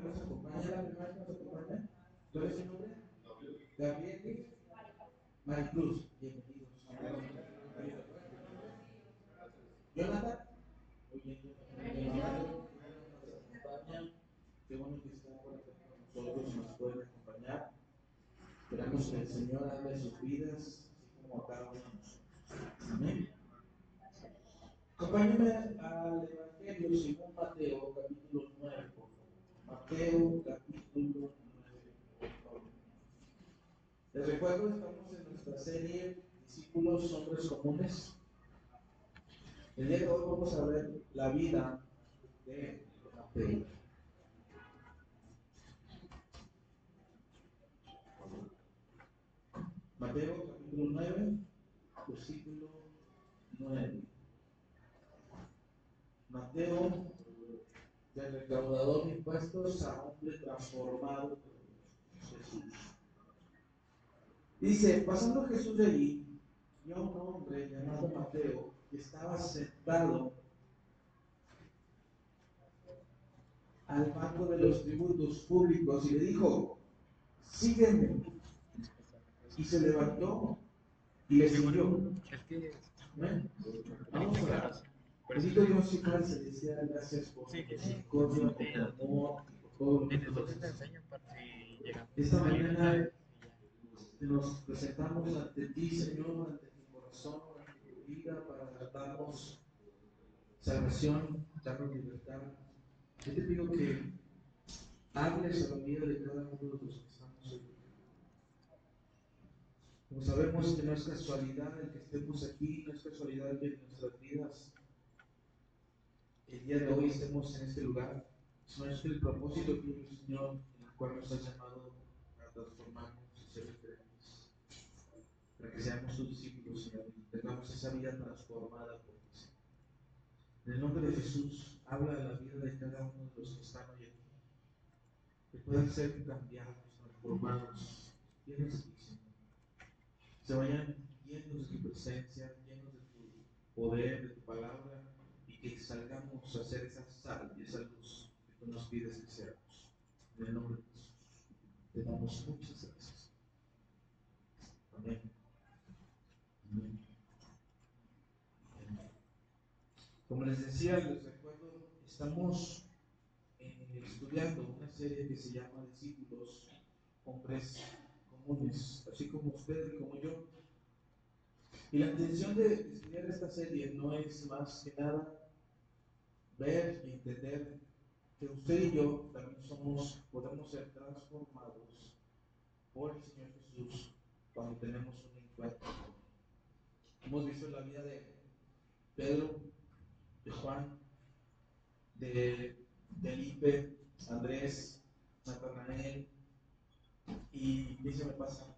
nos acompaña, la primera que nos acompaña. ¿Cuál es su nombre? Gabriel Maricruz. Bienvenidos. Jonathan. Muy bien, Jonathan. Qué bueno que está por acá con nosotros, nos puede acompañar. Esperamos que el Señor hable sus vidas, así como a cada uno de nosotros. Amén. Acompáñenme al Evangelio según Mateo, capítulo 9, por favor. Mateo, capítulo 9, por favor. Les recuerdo, estamos en nuestra serie Discípulos Hombres Comunes. El día de hoy vamos a ver la vida de Mateo. Mateo, capítulo 9, versículo 9. Mateo, del recaudador de impuestos a hombre transformado por Jesús. Dice, pasando Jesús de allí, vio a un hombre llamado Mateo que estaba sentado al banco de los tributos públicos y le dijo, sígueme. Y se levantó y le siguió. Vamos a orar. Bendito Dios y Padre Celestial, gracias por tu misericordia, por tu amor, por todo lo que nos haces. Esta mañana nos presentamos ante ti, Señor, ante tu corazón, ante tu vida, para darnos salvación, darnos libertad. Yo te pido que hables a la vida de cada uno de los que estamos hoy. Como sabemos que no es casualidad el que estemos aquí, no es casualidad que en nuestras vidas el día de hoy estemos en este lugar, no es el propósito tuyo, Señor, en el cual nos has llamado a transformarnos y ser diferentes, para que seamos tus discípulos, Señor, y tengamos esa vida transformada por ti, Señor. En el nombre de Jesús, habla de la vida de cada uno de los que están hoy aquí, que puedan ser cambiados, transformados, llenos de ti, Señor. Se vayan llenos de tu presencia, llenos de tu poder, de tu palabra, y que salgamos a hacer esa sal y esa luz que tú nos pides que seamos. En el nombre de Jesús, te damos muchas gracias. Amén. Amén. Amén. Como les decía, les recuerdo, estamos estudiando una serie que se llama Discípulos Hombres Comunes, así como usted y como yo. Y la intención de estudiar esta serie no es más que nada ver y entender que usted y yo también podemos ser transformados por el Señor Jesús cuando tenemos un encuentro. Hemos visto la vida de Pedro, de Juan, de Felipe, Andrés, Natanael y ¿qué se me pasa?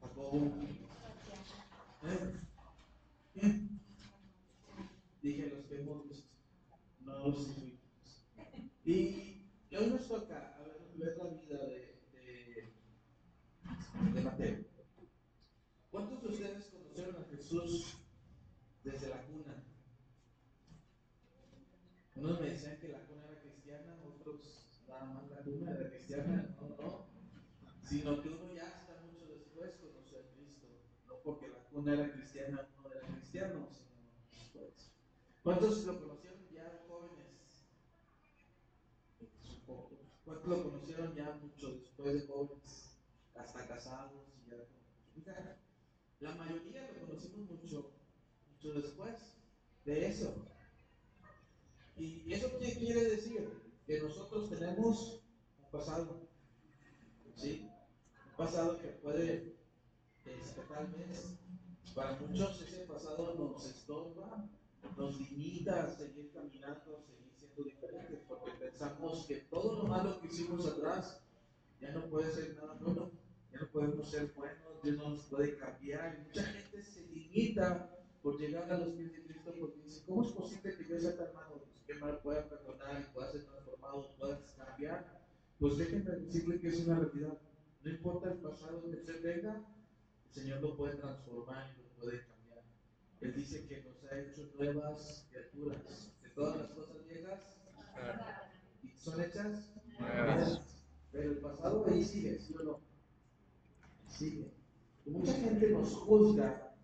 Jacobo. Bien. Dije los que hemos visto, no los hemos. Y hoy nos toca ver la vida de Mateo. ¿Cuántos de ustedes conocieron a Jesús desde la cuna? Unos me decían que la cuna era cristiana, otros nada más la cuna era cristiana, no, sino que uno ya hasta mucho después conoció a Cristo, no porque la cuna era cristiana, no era cristiano, sino después. ¿Cuántos lo conocieron ya jóvenes? Pocos. ¿Cuántos lo conocieron ya mucho después de jóvenes? Hasta casados y ya. Fíjate, la mayoría lo conocimos mucho después de eso. ¿Y eso qué quiere decir? Que nosotros tenemos un pasado, ¿sí? Un pasado que puede, tal vez, para muchos ese pasado nos estorba, nos limita a seguir caminando, a seguir siendo diferentes, porque pensamos que todo lo malo que hicimos atrás ya no puede ser nada bueno, ya no podemos ser buenos, Dios no nos puede cambiar. Y mucha gente se limita por llegar a los pies de Cristo porque dice, ¿cómo es posible que yo sea tan malo? Pues que mal pueda perdonar y pueda ser transformado, pueda cambiar. Pues déjenme decirle que es una realidad. No importa el pasado que usted tenga, el Señor lo puede transformar y lo puede cambiar. Él dice que nos ha hecho nuevas criaturas, de todas las cosas viejas y son hechas Nuevas. pero el pasado ahí sigue, ¿sí o no? Sigue. Y mucha gente nos juzga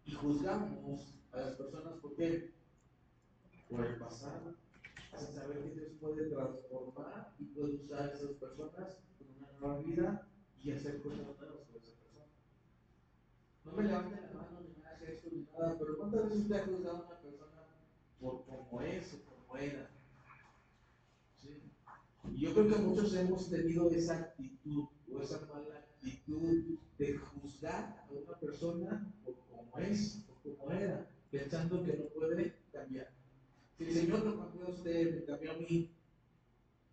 y juzgamos a las personas ¿por qué? Por el pasado, sin saber que Dios puede transformar y puede usar a esas personas con una nueva vida y hacer cosas nuevas con esa persona. No me levanten la mano ni me haga gesto ni nada, pero ¿cuántas veces usted ha juzgado a una persona por cómo es o cómo era? ¿Sí? Y yo creo que muchos hemos tenido esa actitud o esa mala actitud de juzgar a una persona por cómo es o cómo era, pensando que no puede cambiar. Si el Señor lo cambió a usted, me cambió a mí,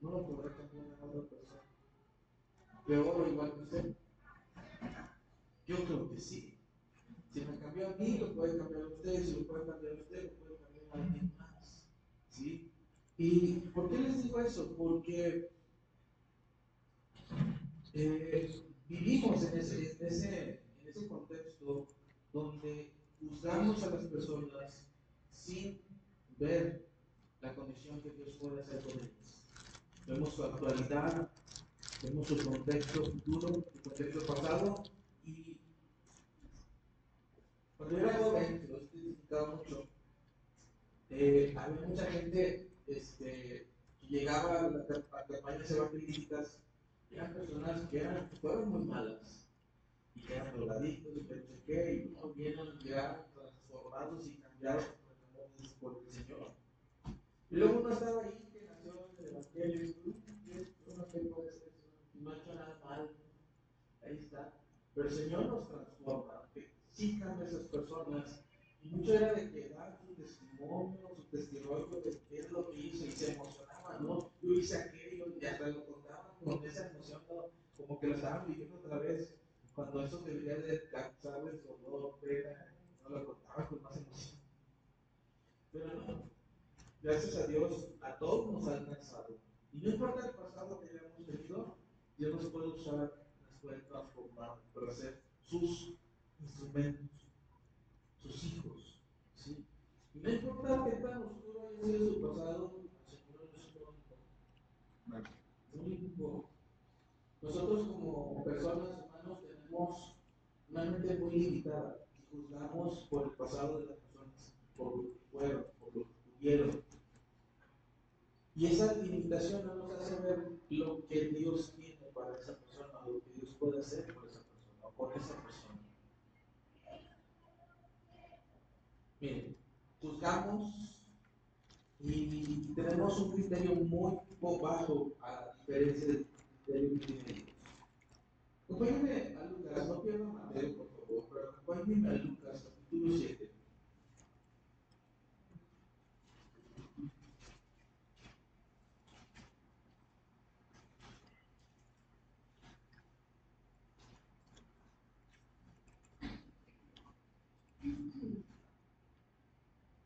no lo podrá cambiar a otra persona. Peor o igual que usted. Yo creo que sí. Si me cambió a mí, lo puede cambiar a usted. Si lo puede cambiar a usted, lo puede cambiar a alguien más. ¿Sí? ¿Y por qué les digo eso? Porque vivimos en ese contexto donde juzgamos a las personas sin ver la condición que Dios puede hacer con ellas. Vemos su actualidad, vemos su contexto futuro, su contexto pasado, y cuando yo era joven, lo he explicado mucho, había mucha gente que llegaba a las campañas evangelísticas, eran personas que fueron muy malas, y que eran drogadictos, y que no sé qué, y no vienen ya transformados y cambiados por el Señor. Y luego uno estaba ahí, que nació en el Evangelio, y uno que puede ser, no ha hecho nada mal, ahí está. Pero el Señor nos transforma, que sí cambia a esas personas. Y mucho era de que dar su testimonio, su testimonio de qué es lo que hizo, y se emocionaban, ¿no? Yo hice aquello, y hasta lo contaban con esa emoción, ¿no? Como que lo estaban viviendo otra vez, cuando eso debería de causarles dolor, pena, no lo contaban con más emoción. Pero no, gracias a Dios, a todos nos ha alcanzado. Y no importa el pasado que hayamos tenido, Dios nos puede usar, nos puede transformar para ser sus instrumentos, sus hijos. ¿Sí? Y no importa qué tan oscuro haya sido su pasado, el Señor es lo único. Nosotros como personas humanos tenemos una mente muy limitada y juzgamos por el pasado de las personas, por lo que fueron, por lo que tuvieron. Y esa limitación no nos hace ver lo que Dios tiene para esa persona, lo que Dios puede hacer por esa persona o con esa persona. Miren, juzgamos y tenemos un criterio muy bajo a diferencia del criterio que tiene Dios. Acompáñenme a Lucas, no pierdan Mateo, por favor, pero acompáñenme a Lucas, capítulo 7.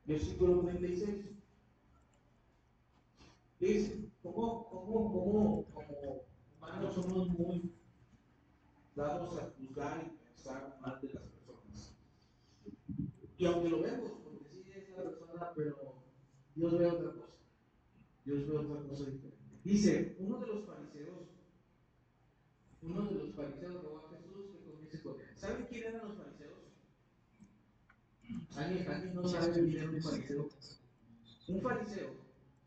Versículo 36. Dice, como humanos somos muy dados a juzgar y pensar mal de las personas. Y aunque lo vemos, porque sí es la persona, pero Dios ve otra cosa. Dios ve otra cosa diferente. Dice, uno de los fariseos rogó a Jesús que comiese con él. ¿Saben quién eran los fariseos? ¿Alguien no sabe quién era un fariseo? Un fariseo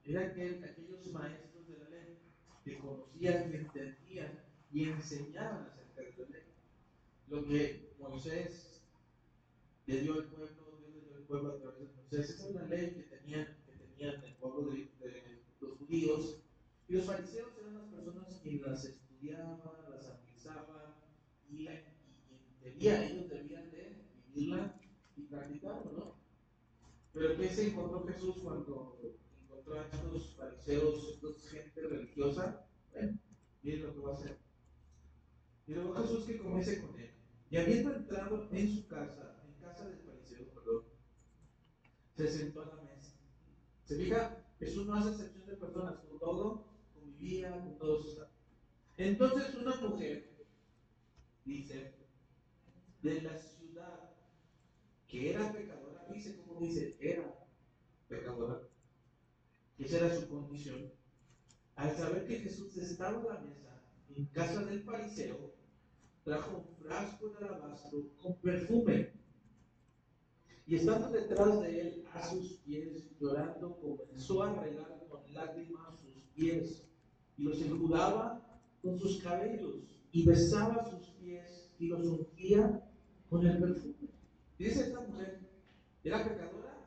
era aquellos maestros de la ley que conocían, que entendían y enseñaban acerca de la ley. Lo que Moisés le dio al pueblo, Dios le dio al pueblo a través de Moisés. Esa es una ley que tenían el pueblo de los judíos. Y los fariseos eran las personas que las estudiaban, las analizaban y en teoría ellos debían de vivirla y practicarlo, ¿no? Pero ¿qué se encontró Jesús cuando encontró a estos fariseos, esta gente religiosa? Bueno, miren lo que va a hacer. Y luego Jesús que comience con él. Y habiendo entrado en su casa, en casa del fariseo, perdón, se sentó a la mesa. ¿Se fija? Jesús no hace excepción de personas, con todo convivía, con todos está. Entonces una mujer, dice, de la ciudad, que era pecadora, dice, como dice, era pecadora, esa era su condición, Al saber que Jesús estaba a la mesa en casa del fariseo, trajo un frasco de alabastro con perfume. Y estando detrás de él a sus pies, llorando, comenzó a regar con lágrimas sus pies, y los enjugaba con sus cabellos, y besaba sus pies, y los ungía con el perfume. Dice esta mujer, era pecadora,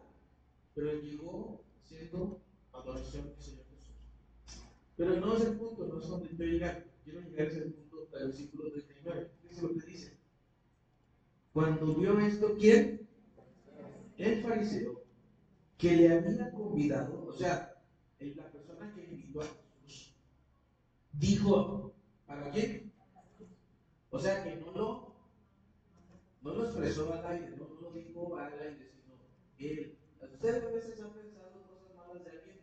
pero llegó siendo adoración al Señor Jesús. Pero no es el punto, no es donde yo llegar. Quiero llegar a ese punto, al versículo 39. Eso es lo que dice. Cuando vio esto, ¿quién? El fariseo, que le había convidado, o sea, la persona que invitó a Jesús, dijo, ¿para quién? O sea, que no lo expresó al aire, no lo dijo al aire, sino él. Ustedes a veces han pensado cosas malas de alguien,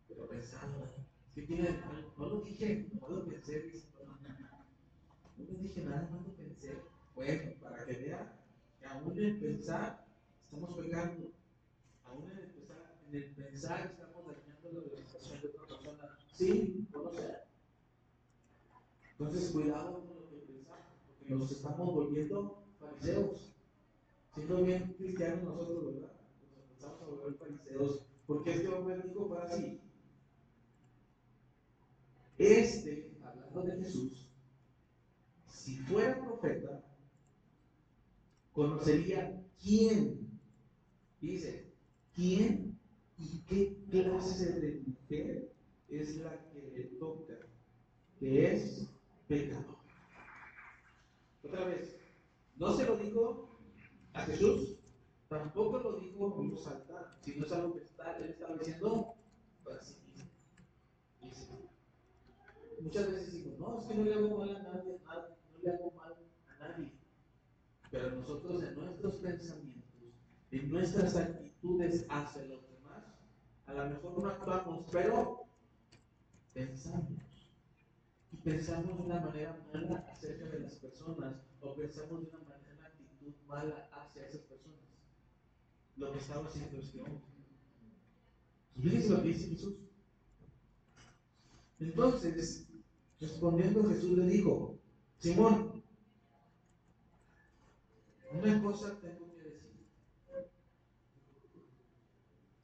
pero pensando, ¿qué tiene de malo? No lo dije, no lo pensé, no me dije nada, no lo pensé. Bueno, para que vean que aún en pensar estamos pecando. Aún en el pensar estamos dañando la reputación de otra persona. Sí, no lo sé. Entonces, cuidado con lo que pensamos, porque nos estamos volviendo fariseos. Siendo bien cristianos nosotros, ¿verdad? Nos empezamos a volver fariseos. Porque este hombre dijo para sí. Hablando de Jesús, si fuera profeta, conocería quién. Dice, quién y qué clase de mujer es la que le toca, que es pecador. Otra vez, no se lo dijo a Jesús, tampoco lo dijo en voz alta, sino es algo que él estaba diciendo para sí mismo. Muchas veces digo, no, es que no le hago mal a nadie, no le hago mal a nadie. Pero nosotros en nuestros pensamientos, en nuestras actitudes hacia los demás, a lo mejor no actuamos, pero pensamos. Y pensamos de una manera mala acerca de las personas, o pensamos de una actitud mala hacia esas personas. Lo que estaba haciendo este hombre. Fíjense lo que dice Jesús. Entonces, respondiendo Jesús le dijo, Simón, una cosa tengo que decir.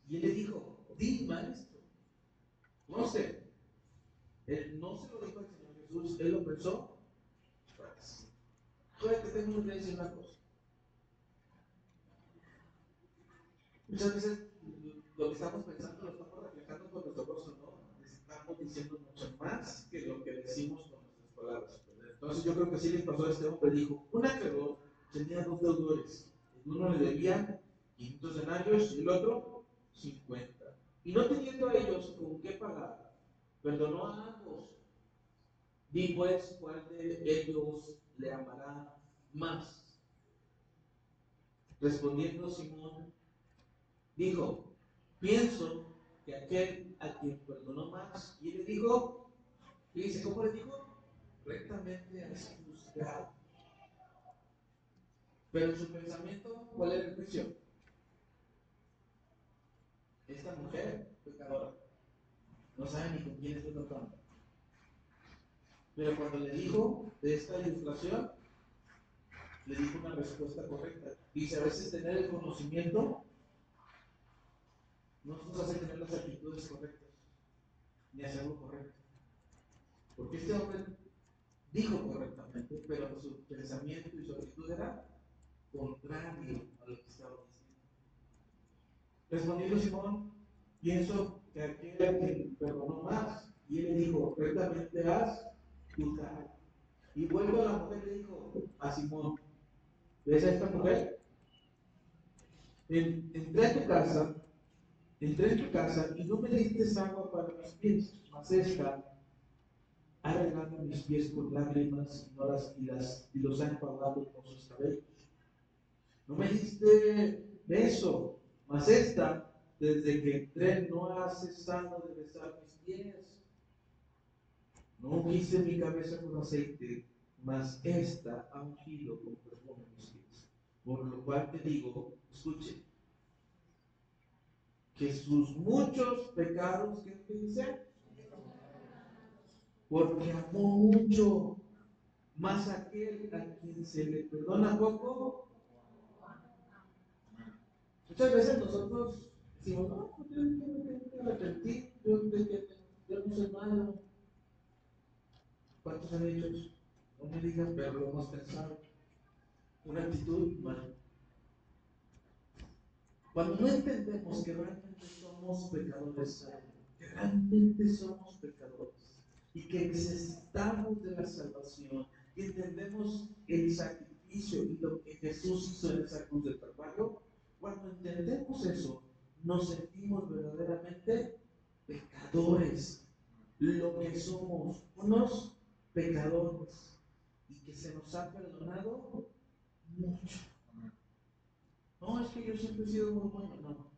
Y él le dijo, di, maestro. No sé. Él no se lo dijo al Señor Jesús, él lo pensó. Todavía te tengo que decir una cosa. Muchas veces lo que estamos pensando lo estamos reflejando con nuestro corazón, ¿no? Estamos diciendo mucho más que lo que decimos con nuestras palabras. Entonces yo creo que sí le pasó a este hombre. Dijo, un acreedor tenía dos deudores. El uno le debía 500 denarios y el otro 50. Y no teniendo a ellos con qué pagar, perdonó a ambos. Di pues, ¿cuál de ellos le amará más? Respondiendo Simón, dijo, pienso que aquel a quien perdonó más. Y le dijo, y dice, ¿cómo le dijo? Rectamente has juzgado. Pero en su pensamiento, ¿cuál era el juicio? Esta mujer pecadora no sabe ni con quién está tratando. Pero cuando le dijo de esta ilustración, le dijo una respuesta correcta. Dice, a veces tener el conocimiento no nos hace tener las actitudes correctas, ni hacerlo correcto. Porque este hombre dijo correctamente, pero su pensamiento y su actitud era contrario a lo que estaba diciendo. Respondiendo Simón, pienso que aquel que perdonó más, y él le dijo, correctamente has juzgado. Y vuelve a la mujer y le dijo a Simón, ¿ves a esta mujer? Entré en tu casa y no me diste agua para mis pies, mas esta ha regado mis pies con lágrimas y los ha enjuagado con sus cabellos. No me diste beso, mas esta, desde que entré, no ha cesado de besar mis pies. No ungiste mi cabeza con aceite, mas esta ha ungido con perfume mis pies. Por lo cual te digo, escuche, que sus muchos pecados, ¿qué dice? porque amó mucho, más aquel a quien se le perdona poco. Muchas veces nosotros decimos, no, yo tengo que arrepentir, yo no soy malo. ¿Cuántos han dicho eso? No me digan, pero lo hemos pensado. Una actitud mala. Cuando no entendemos que realmente somos pecadores, que realmente somos pecadores y que necesitamos de la salvación, y entendemos el sacrificio y lo que Jesús hizo en esa cruz del Calvario, cuando entendemos eso, nos sentimos verdaderamente pecadores, lo que somos, unos pecadores, y que se nos ha perdonado mucho. No, es que yo siempre he sido muy bueno, no.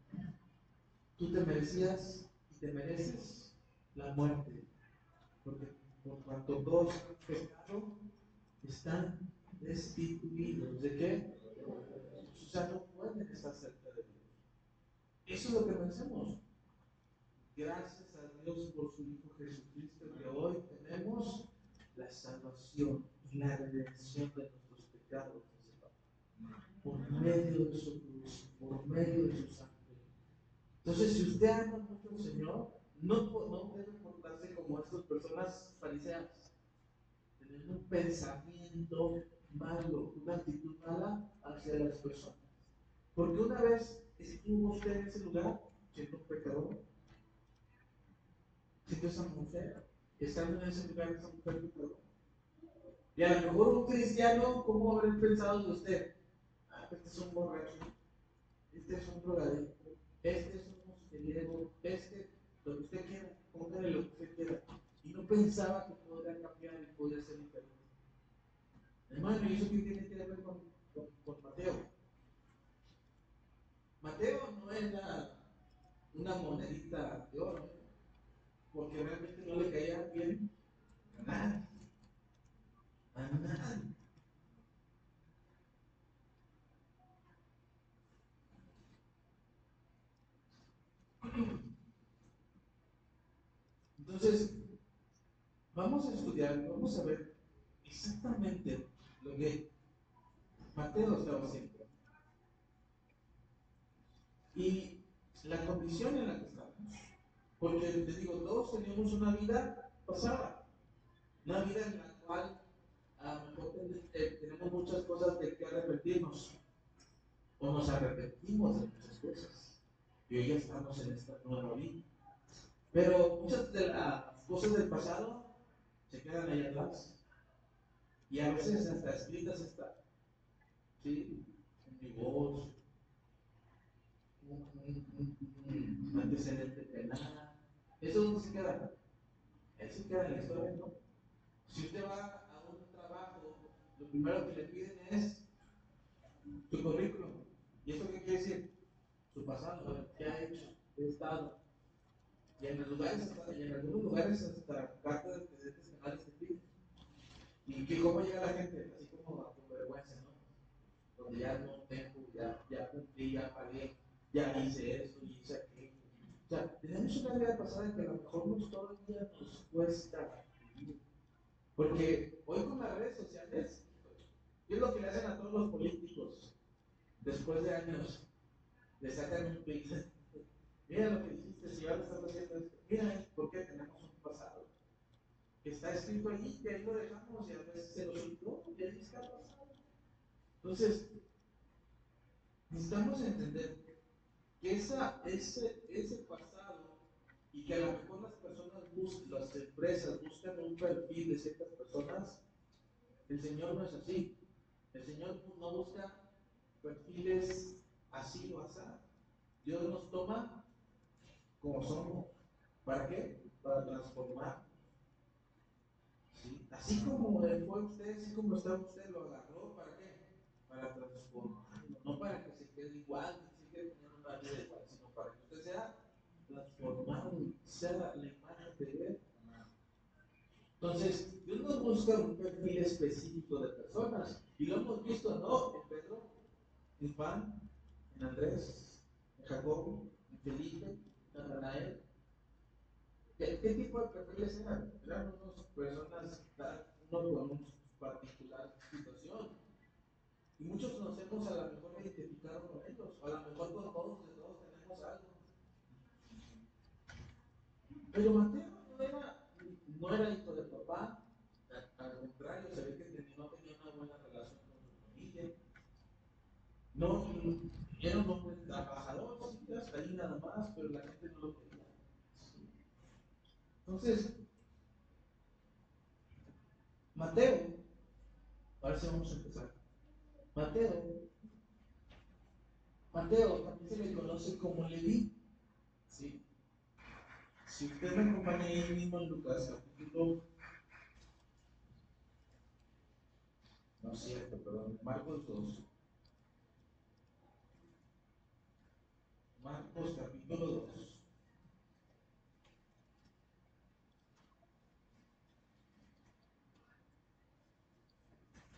Tú te merecías y te mereces la muerte, porque por cuanto todos han pecado, están destituidos. ¿De qué? O sea, no pueden estar cerca de Dios. Eso es lo que merecemos. Gracias a Dios por su Hijo Jesucristo, que hoy tenemos la salvación y la redención de nuestros pecados, por medio de su cruz, por medio de su sangre. Entonces, si usted ama mucho al Señor, no debe portarse como estas personas fariseas, tener un pensamiento malo, una actitud mala hacia las personas. Porque una vez estuvo usted en ese lugar, siendo un pecador, siendo esa mujer, estando en ese lugar, esa mujer pecadora. Y a lo mejor un cristiano, ¿cómo habrá pensado de usted? Ah, este es un borracho, este es un drogadicto, este es un mujeriego, lo que usted quiera, póngale lo que usted quiera. Y no pensaba que podría cambiar y podría ser diferente. Hermano, ¿y eso qué tiene que ver con Mateo? Mateo no era una monedita de oro, porque realmente no le caía bien a nadie. A nadie. Entonces, vamos a estudiar, vamos a ver exactamente lo que Mateo estaba haciendo y la condición en la que estamos. Porque les digo, todos teníamos una vida pasada, una vida en la cual a lo mejor tenemos muchas cosas de que arrepentirnos, o nos arrepentimos de muchas cosas, y hoy ya estamos en esta nueva vida. Pero muchas de las cosas del pasado se quedan ahí atrás, y a veces hasta escritas están, ¿sí? Un divorcio, un antecedente penal, eso no se queda, eso se queda en la historia, ¿no? Si usted va a un trabajo, lo primero que le piden es su currículum. ¿Y eso qué quiere decir? Su pasado, qué ha hecho, qué estado. Y en algunos lugares hasta cartas de antecedentes penales te piden. ¿Y que cómo llega la gente? Así como con vergüenza, ¿no? Donde ya no tengo, ya cumplí, ya pagué, ya hice esto, hice aquello. O sea, tenemos una vida pasada que a lo mejor todavía nos cuesta vivir. Porque hoy con las redes sociales, ¿qué es lo que le hacen a todos los políticos? Después de años, le sacan un tweet. Mira lo que dijiste, si ahora estás haciendo esto. Mira, ¿por qué tenemos un pasado? Que está escrito allí, que ahí lo dejamos y a veces se lo soltó y ahí está pasado. Entonces, necesitamos entender que ese pasado y que a lo mejor las personas buscan, las empresas buscan un perfil de ciertas personas, el Señor no es así. El Señor no busca perfiles así o así. Dios nos toma como somos. ¿Para qué? Para transformar. ¿Sí? Así como fue usted, así como está usted, lo agarró. ¿Para qué? Para transformarlo. No para que se quede igual, que se quede teniendo una vida igual, sino para que usted sea transformado, sea la imagen de Él. Entonces, Dios no busca un perfil específico de personas. Y lo hemos visto, ¿no? En Pedro, en Juan, en Andrés, en Jacobo, en Felipe, en Natanael. ¿Qué tipo de perfiles eran? Eran unas personas, uno con una particular situación. Y muchos nos hemos a lo mejor identificado con ellos, o a lo mejor con todos, de todos tenemos algo. Pero Mateo no era hijo de papá, al contrario, se ve que no tenía una buena relación con su familia. No, era un hombre trabajador, sí, hasta ahí nada más, pero la gente no lo quería. Entonces, Mateo, ahora sí vamos a empezar. Mateo también se le conoce como Leví. ¿Sí? Si usted me acompaña ahí mismo en Lucas, capítulo, no es cierto, perdón, Marcos 2. Marcos capítulo 2.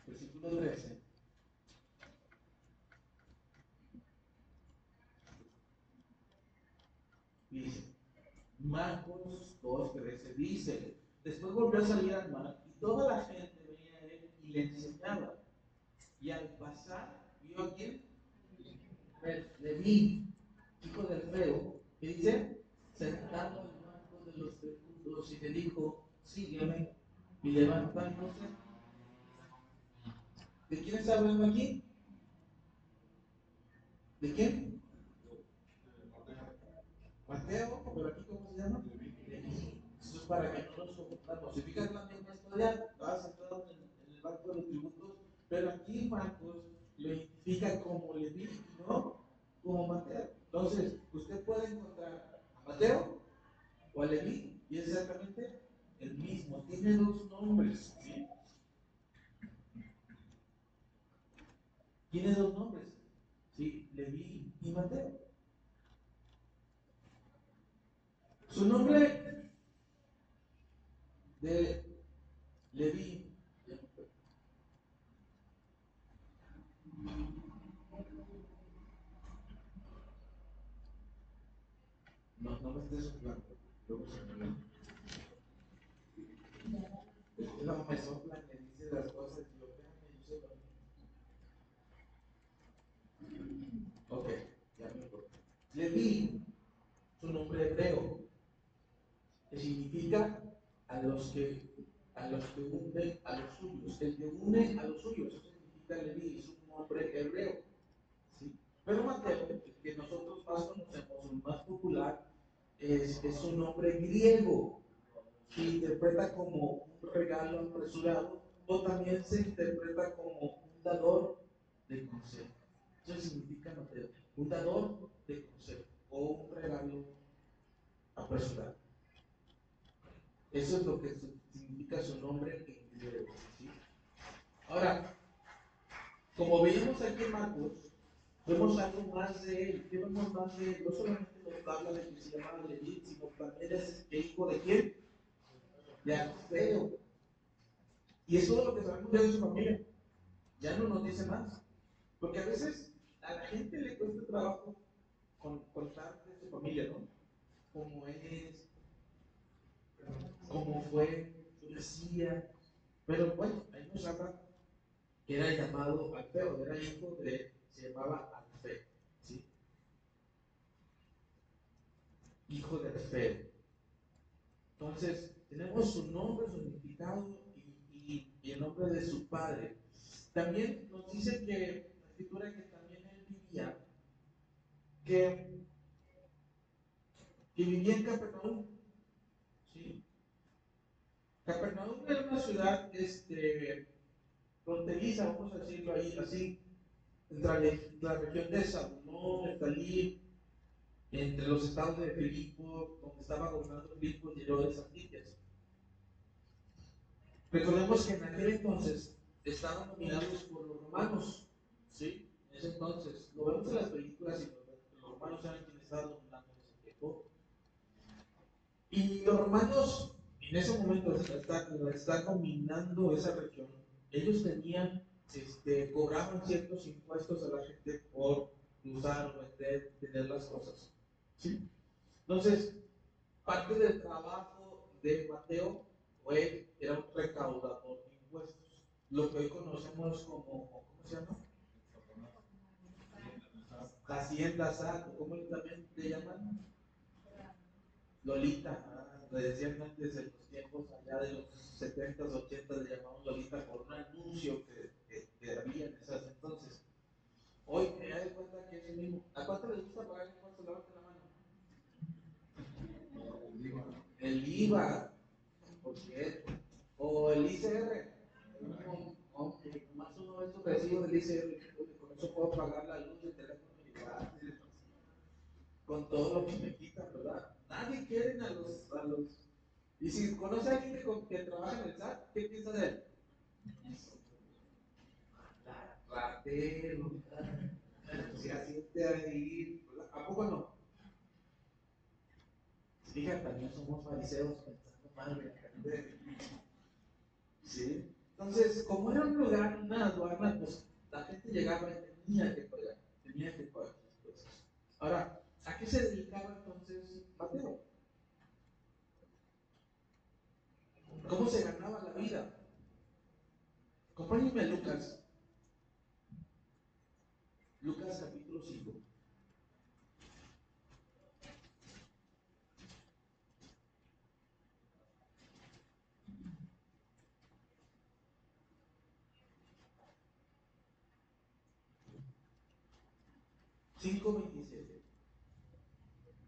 Versículo 13. Dice, Marcos 2:13 dice, después volvió a salir al mar y toda la gente venía a él y le enseñaba. Y al pasar, vio a quién? Leví, hijo de Alfeo, que dice, sentado al banco de los sepulcros y le dijo, sígueme. Y levantándose, ¿de quién está hablando aquí? ¿De quién? Mateo, pero aquí ¿cómo se llama? Leví. Eso es para que no nos confundamos. Si fijas la misma historia, estaba sentado en el banco de los tributos, pero aquí Marcos lo identifica como Leví, ¿no? Como Mateo. Entonces, usted puede encontrar a Mateo o a Leví y es exactamente el mismo. Tiene dos nombres, ¿sí? Tiene dos nombres, ¿sí? Leví y Mateo. Su nombre de Leví, no me estés soplando, luego se me olvida. No me soplan, me dice las cosas y yo, espérame, yo sé lo mismo. Ok, ya me acuerdo. Leví, su nombre hebreo, que significa a los que unen a los suyos. El que une a los suyos, eso significa Leví, es un nombre hebreo. ¿Sí? Pero Mateo, el que nosotros más conocemos, el más popular, es un nombre griego, que interpreta como un regalo apresurado, o también se interpreta como un dador de consejo. Eso significa Mateo, un dador de consejo, o un regalo apresurado. Eso es lo que significa su nombre en griego. ¿Sí? Ahora, como veíamos aquí en Marcos, vemos algo más de él. ¿Qué vemos más de él? No solamente nos habla de que se llama Leví, sino también es el hijo de quién? De Alfeo. Y es todo lo que sabemos de su familia. Ya no nos dice más. Porque a veces a la gente le cuesta trabajo contar de su familia, ¿no? Cómo es, cómo fue, su nacía. Pero bueno, ahí nos habla que era llamado Alfeo, era hijo de, se llamaba Alfeo, ¿sí? Hijo de Alfeo. Entonces, tenemos su nombre, su significado y el nombre de su padre. También nos dice que la escritura que también él vivía, que, que vivía en Capernaum, ¿sí? Capernaum era una ciudad fronteriza, vamos a decirlo ahí así, entre la región de Zabulón, Neftalí, entre los estados de Filipo, donde estaba gobernando Filipo y Herodes Antipas. Recordemos que en aquel entonces estaban dominados por los romanos, ¿sí? En ese entonces, lo vemos en las películas y los romanos eran quienes estaban dominando en ese tiempo. Y los romanos, en ese momento, están dominando esa región. Ellos cobraban ciertos impuestos a la gente por usar o vender, tener las cosas. ¿Sí? Entonces, Parte del trabajo de Mateo fue, era un recaudador de impuestos, lo que hoy conocemos como, ¿cómo se llama? La hacienda SAT, ¿cómo también le llaman? Lolita, le decían antes en los tiempos allá de los 70s, 80s, le llamaban Lolita por un anuncio que había en esas entonces. Hoy me doy cuenta que es el mismo. ¿A cuánto les gusta pagar impuestos? Levanten la mano. El IVA, ¿por qué? O el ICR. Más uno de esos recibos del ICR, con eso puedo pagar la luz, el teléfono y con todo lo que me quitan, ¿verdad? Nadie quiere a los. Y si conoce a alguien que trabaja en el SAT, ¿qué piensa de él? Ratero, se asiente ahí, ¿verdad? ¿A poco no? Fíjate, también somos fariseos pensando mal de la gente. ¿Sí? Entonces, como era un lugar, una aduana, pues la gente llegaba y tenía que pagar las cosas. Ahora, ¿a qué se dedicaba entonces Mateo? ¿Cómo se ganaba la vida? Acompáñenme a Lucas. Lucas capítulo 5.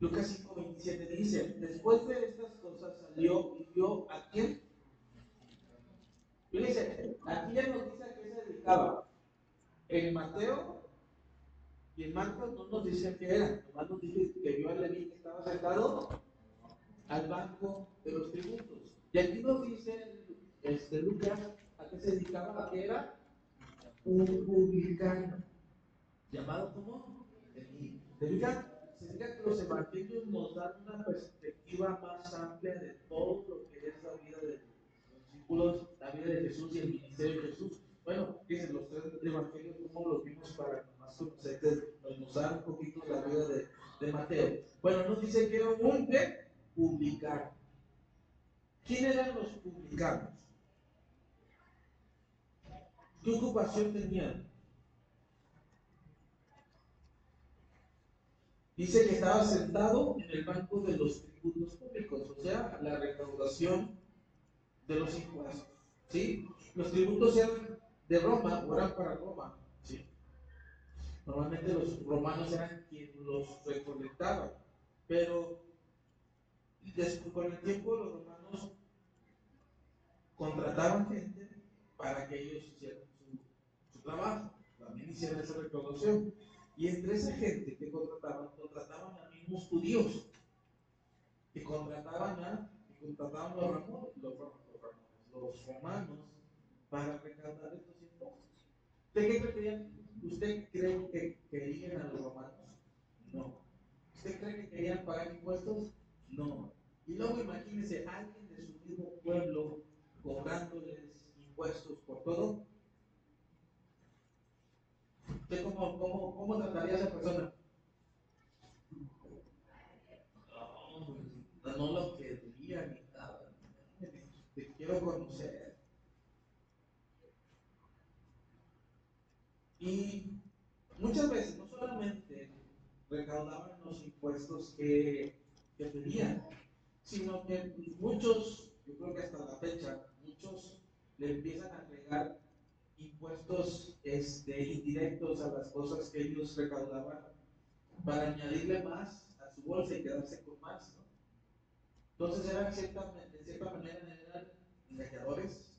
Lucas 5:27 dice, después de estas cosas salió y vio a quién. Fíjense, aquí ya nos dice a qué se dedicaba. En Mateo y en Marcos no nos dice qué era, nomás nos dice que vio a Leví que estaba sentado al banco de los tributos. Y aquí nos dice Lucas a qué se dedicaba, a qué era un publicano. ¿Llamado cómo? Significa que los evangelios nos dan una perspectiva más amplia de todo lo que es la vida de los discípulos, la vida de Jesús y el ministerio de Jesús. Bueno, dicen los tres evangelios, ¿cómo los vimos para nomás conocer, desmenuzar un poquito la vida de Mateo? Bueno, nos dice que era un publicano. ¿Quién eran los publicanos? ¿Qué ocupación tenían? Dice que estaba sentado en el banco de los tributos públicos, o sea, la recaudación de los impuestos. ¿Sí? Los tributos eran de Roma, o eran para Roma. ¿Sí? Normalmente los romanos eran quienes los recolectaban, pero después, con el tiempo los romanos contrataban gente para que ellos hicieran su trabajo, también hicieran esa recaudación. Y entre esa gente que contrataban a mismos judíos, que contrataban los romanos para recaudar estos impuestos. ¿Usted cree que querían a los romanos? No. ¿Usted cree que querían pagar impuestos? No. Y luego imagínese a alguien de su mismo pueblo cobrándoles impuestos por todo. ¿Usted cómo trataría a esa persona? No lo quería ni nada. Te quiero conocer. Y muchas veces no solamente recaudaban los impuestos que pedían, sino que muchos, yo creo que hasta la fecha, muchos le empiezan a agregar impuestos indirectos a las cosas que ellos recaudaban para añadirle más a su bolsa y quedarse con más, ¿no? Entonces eran de cierta manera eran engañadores,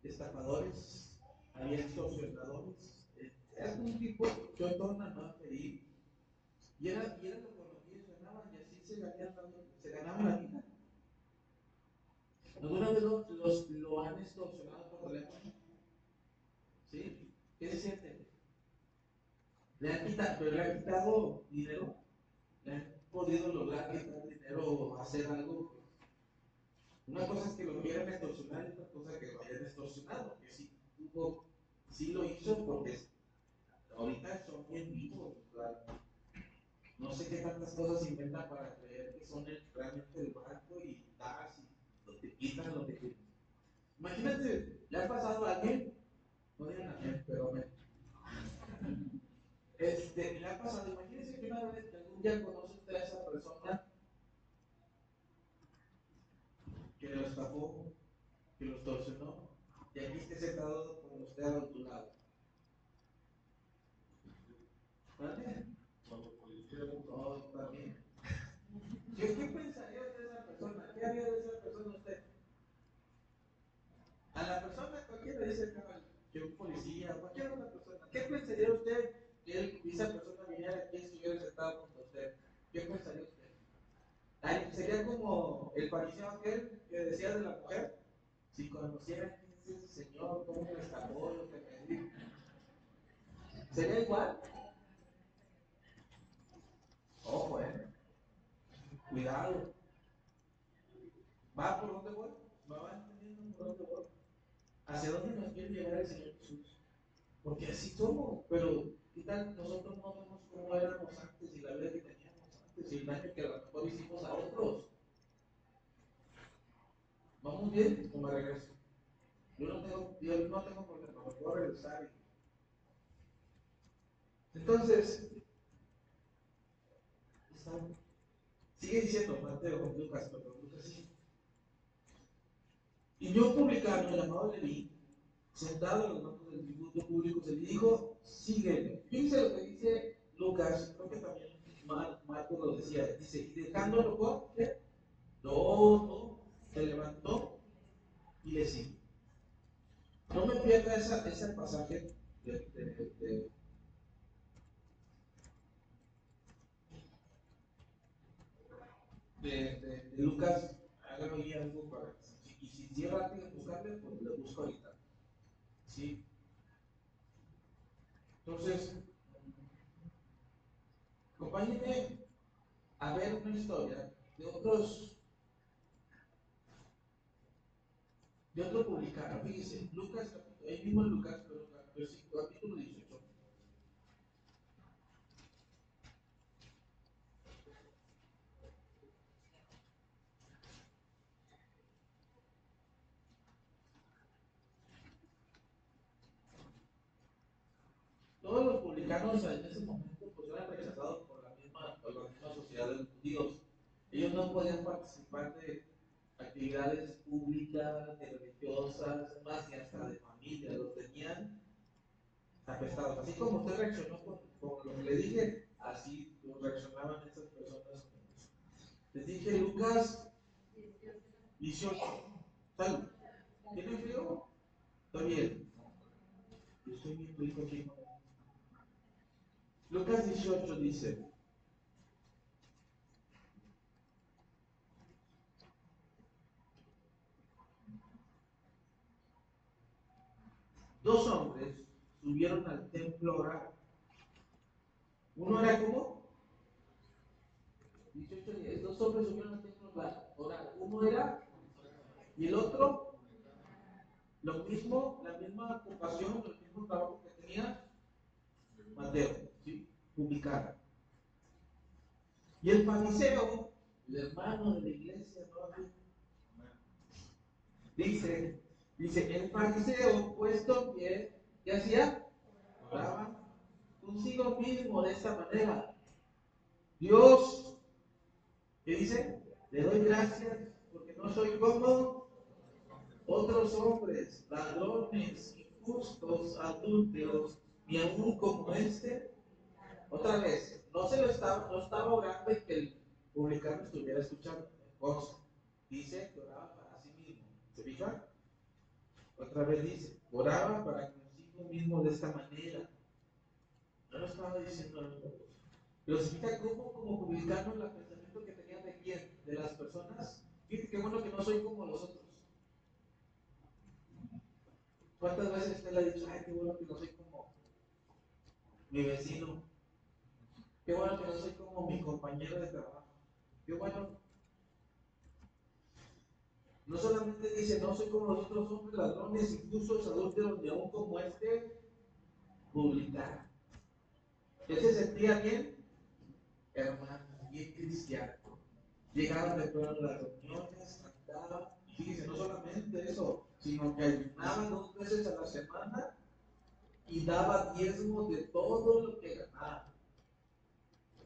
estafadores, había extorsionadores, era un tipo que otornan a pedir, y era lo que ellos ganaban, y así se ganaban la vida. ¿Alguna vez lo han extorsionado por teléfono? ¿Sí? ¿Qué se siente? ¿Le han quitado dinero? ¿Le han podido lograr quitar dinero o hacer algo? Una cosa es que lo quieran extorsionar y otra cosa es que lo hayan extorsionado. Que sí lo hizo porque ahorita son bien vivos. No sé qué tantas cosas inventan para creer que son realmente el banco y das y lo te quitan lo que quieres. Imagínate, ¿le ha pasado a alguien? No digan a mí, pero le ha pasado, imagínense que una vez, que algún día conoce usted a esa persona que lo estafó, que lo extorsionó, y aquí esté sentado con usted a tu lado. ¿Vale? No, también. ¿Qué pensaría de esa persona? ¿Qué haría de esa persona usted? A la persona cualquiera dice que un policía, cualquier otra persona. ¿Qué pensaría usted que esa persona viniera aquí y estuviera sentado junto a usted? ¿Qué pensaría usted? Ay, sería como el fariseo aquel que decía de la mujer, si conociera quién es ese señor, cómo me escapó, lo que me dijo. ¿Sería igual? Ojo, cuidado. ¿Va por dónde voy? ¿Va entendiendo por dónde voy? ¿Hacia dónde nos quiere llevar el Señor Jesús? Porque así somos, pero ¿qué tal nosotros no vemos cómo éramos antes y la vida que teníamos antes y el daño que a lo mejor hicimos a otros? ¿Vamos bien o me regreso? Yo no tengo problema, me puedo regresar. Entonces, sigue diciendo Mateo, Lucas, sí. Y yo, un publicano llamado Leví, sentado en los bancos del tributo público, se le dijo, sígueme. Fíjense lo que dice Lucas, creo que también Marcos lo decía, dice, y dejándolo por todo, se levantó y le siguió. No me pierda ese pasaje de Lucas. Hágalo ahí algo para y si cierra rápido buscarle, pues lo busco ahorita. ¿Sí? Entonces, acompáñenme a ver una historia de otro publicano. Fíjense, Lucas, ahí mismo en Lucas, pero capítulo 18. Todos los publicanos en ese momento pues eran rechazados por la misma sociedad de los judíos. Ellos no podían participar de actividades públicas, de religiosas, más que hasta de familia, los tenían apestados. Así como usted reaccionó con lo que le dije, así reaccionaban estas personas. Les dije Lucas 18. Salud. ¿Tienen frío? Está bien. Yo estoy bien rico aquí. Lucas 18 dice: dos hombres subieron al templo a orar. Uno era como 18:10. Dos hombres subieron al templo a orar. Uno era y el otro lo mismo, la misma ocupación, el mismo trabajo que tenía Mateo, ¿sí? Publicano. Y el fariseo, el hermano de la iglesia, ¿no? Dice, el fariseo puesto en pie, ¿qué hacía? Oraba consigo mismo de esta manera: Dios, ¿qué dice? Le doy gracias porque no soy como otros hombres, ladrones, injustos, adúlteros, ni aún como este. Otra vez, no estaba orando y que el publicano estuviera escuchando. Dice que oraba para sí mismo. ¿Se fijan? Otra vez dice, oraba para consigo mismo de esta manera. No lo estaba diciendo a nosotros. Pero se fija cómo como publicano el pensamiento que tenía de quién, de las personas. Fíjate qué bueno que no soy como los otros. ¿Cuántas veces usted le ha dicho, ay, qué bueno que no soy como mi vecino? Qué bueno que no soy como mi compañero de trabajo. Qué bueno. No solamente dice, no soy como los otros hombres, ladrones, injustos, adúlteros, ni aún como este publicano. Él se sentía bien hermano, bien cristiano. Llegaban temprano a las reuniones, cantaban, y fíjense, no solamente eso, sino que ayunaban 2 veces a la semana y daba diezmo de todo lo que ganaba,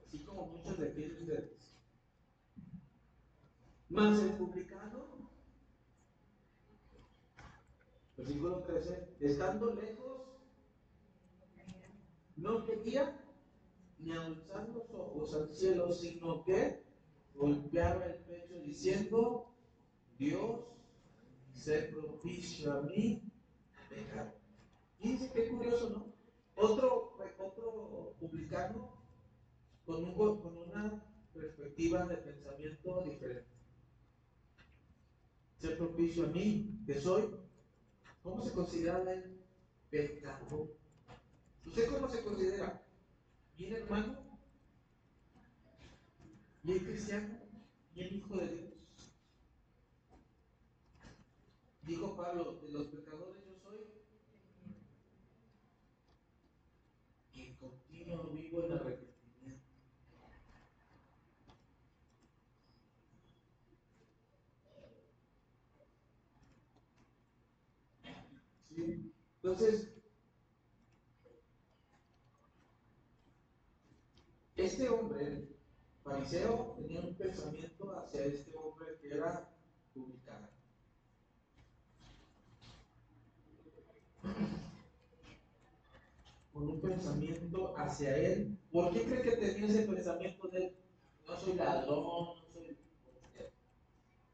así como muchos de aquellos ustedes. Más el publicano, versículo 13, estando lejos, no quería ni alzar los ojos al cielo, sino que golpeaba el pecho diciendo: Dios, sé propicio a mí, pecado. Fíjense qué curioso, ¿no? Otro publicano con una perspectiva de pensamiento diferente. Ser propicio a mí, que soy. ¿Cómo se considera el pecado? ¿Usted cómo se considera? ¿Bien hermano? ¿Bien cristiano? ¿Bien hijo de Dios? Dijo Pablo: de los pecadores yo soy, y continuo vivo en arrepentimiento. ¿Sí? Entonces, este hombre, fariseo, tenía un pensamiento hacia este hombre que era publicano. Con un pensamiento hacia él. ¿Por qué cree que tenía ese pensamiento de él? No soy ladrón, no soy...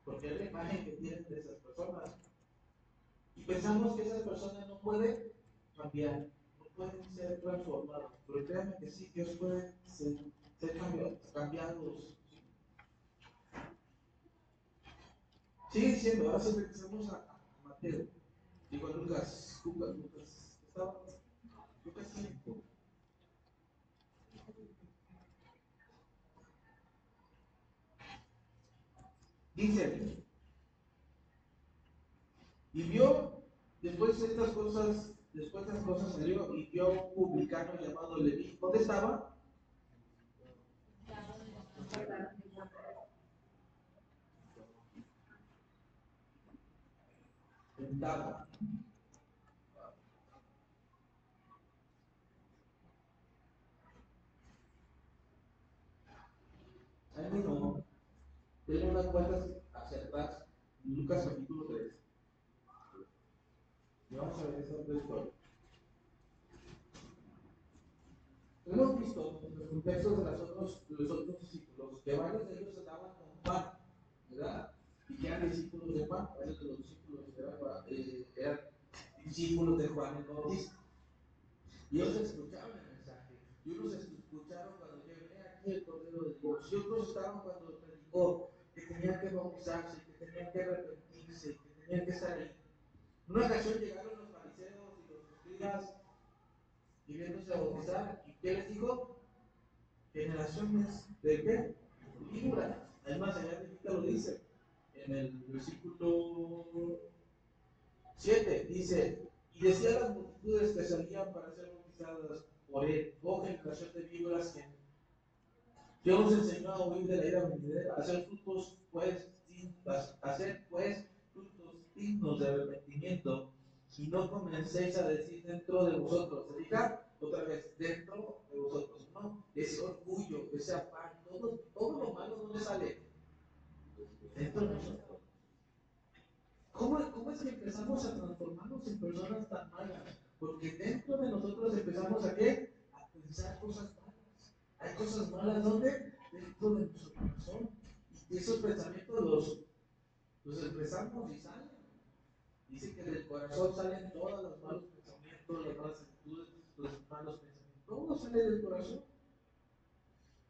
Porque es la imagen que tienen de esas personas. Y pensamos que esas personas no pueden cambiar, no pueden ser transformados. Pero créanme que sí, Dios puede ser cambiados. Sigue diciendo, ahora sí regresamos a Mateo. Digo a Lucas. Estaba Lucas 5. Dice, y vio, después de estas cosas salió y vio a un publicano llamado Leví. ¿Dónde estaba? Sentado. Ahí mismo, denle unas vueltas hacia atrás, Lucas capítulo 3. Y vamos a ver esta otra historia. Hemos visto en los contextos de los otros discípulos que varios de ellos andaban con Juan, ¿verdad? Y que eran discípulos de Juan, varios de los discípulos eran discípulos de Juan el Bautista. Y ellos escuchaban el mensaje, y unos escucharon cuando llegué aquí el Cordero de Dios, y otros estaban cuando predicó que tenían que bautizarse, que tenían que arrepentirse, que tenían que estar ahí. En una ocasión llegaron los fariseos y los escribas queriéndose bautizar, ¿y qué les dijo? Generaciones de qué? Víboras. Además, allá lo dice, en el versículo 7, dice: y decía a las multitudes que salían para ser bautizadas por él: oh generación de víboras, que Dios nos enseñó a huir de la ira venidera, a hacer frutos dignos de arrepentimiento, y no comencéis a decir dentro de vosotros. ¿Se fijan? Otra vez, dentro de vosotros. No, ese orgullo, ese afán, todo lo malo, ¿dónde sale? Dentro de nosotros. ¿Cómo es que empezamos a transformarnos en personas tan malas? Porque dentro de nosotros empezamos a ¿qué? A pensar cosas malas. Hay cosas malas, ¿dónde? Dentro de nuestro corazón. Y esos pensamientos los expresamos y salen. Dice que del corazón salen todos los malos pensamientos, las malas actitudes, los malos pensamientos. Todo sale del corazón.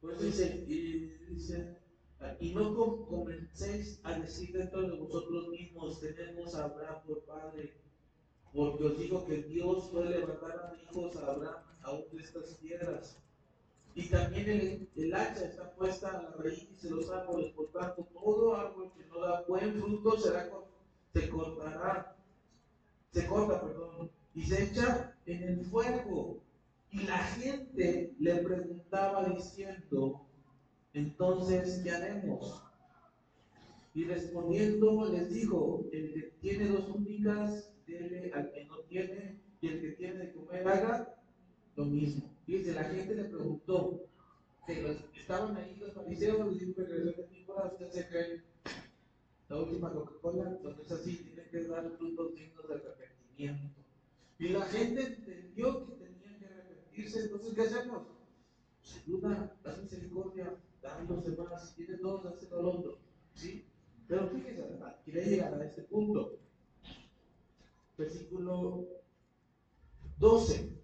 Por eso dice, y no comencéis a decir dentro de vosotros mismos: tenemos a Abraham por padre, porque os digo que Dios puede levantar a hijos a Abraham aún de estas piedras. Y también el hacha está puesta a la raíz de los árboles, por tanto, todo árbol que no da buen fruto se corta, y se echa en el fuego. Y la gente le preguntaba diciendo: Entonces, ¿qué haremos? Y respondiendo les dijo, el que tiene 2 túnicas, dele al que no tiene, y el que tiene de comer haga lo mismo. Fíjense, la gente le preguntó, que estaban ahí los fariseos, les dijo que regresó de Nícola, usted se cree la última Coca-Cola, entonces así tiene que dar frutos dignos de arrepentimiento. Y la gente entendió que tenían que arrepentirse, entonces ¿qué hacemos? Pues ayuda, da misericordia, da a los demás, si tienes dos, dáselo al otro, ¿sí? Pero fíjese, quería llegar a este punto. Versículo 12.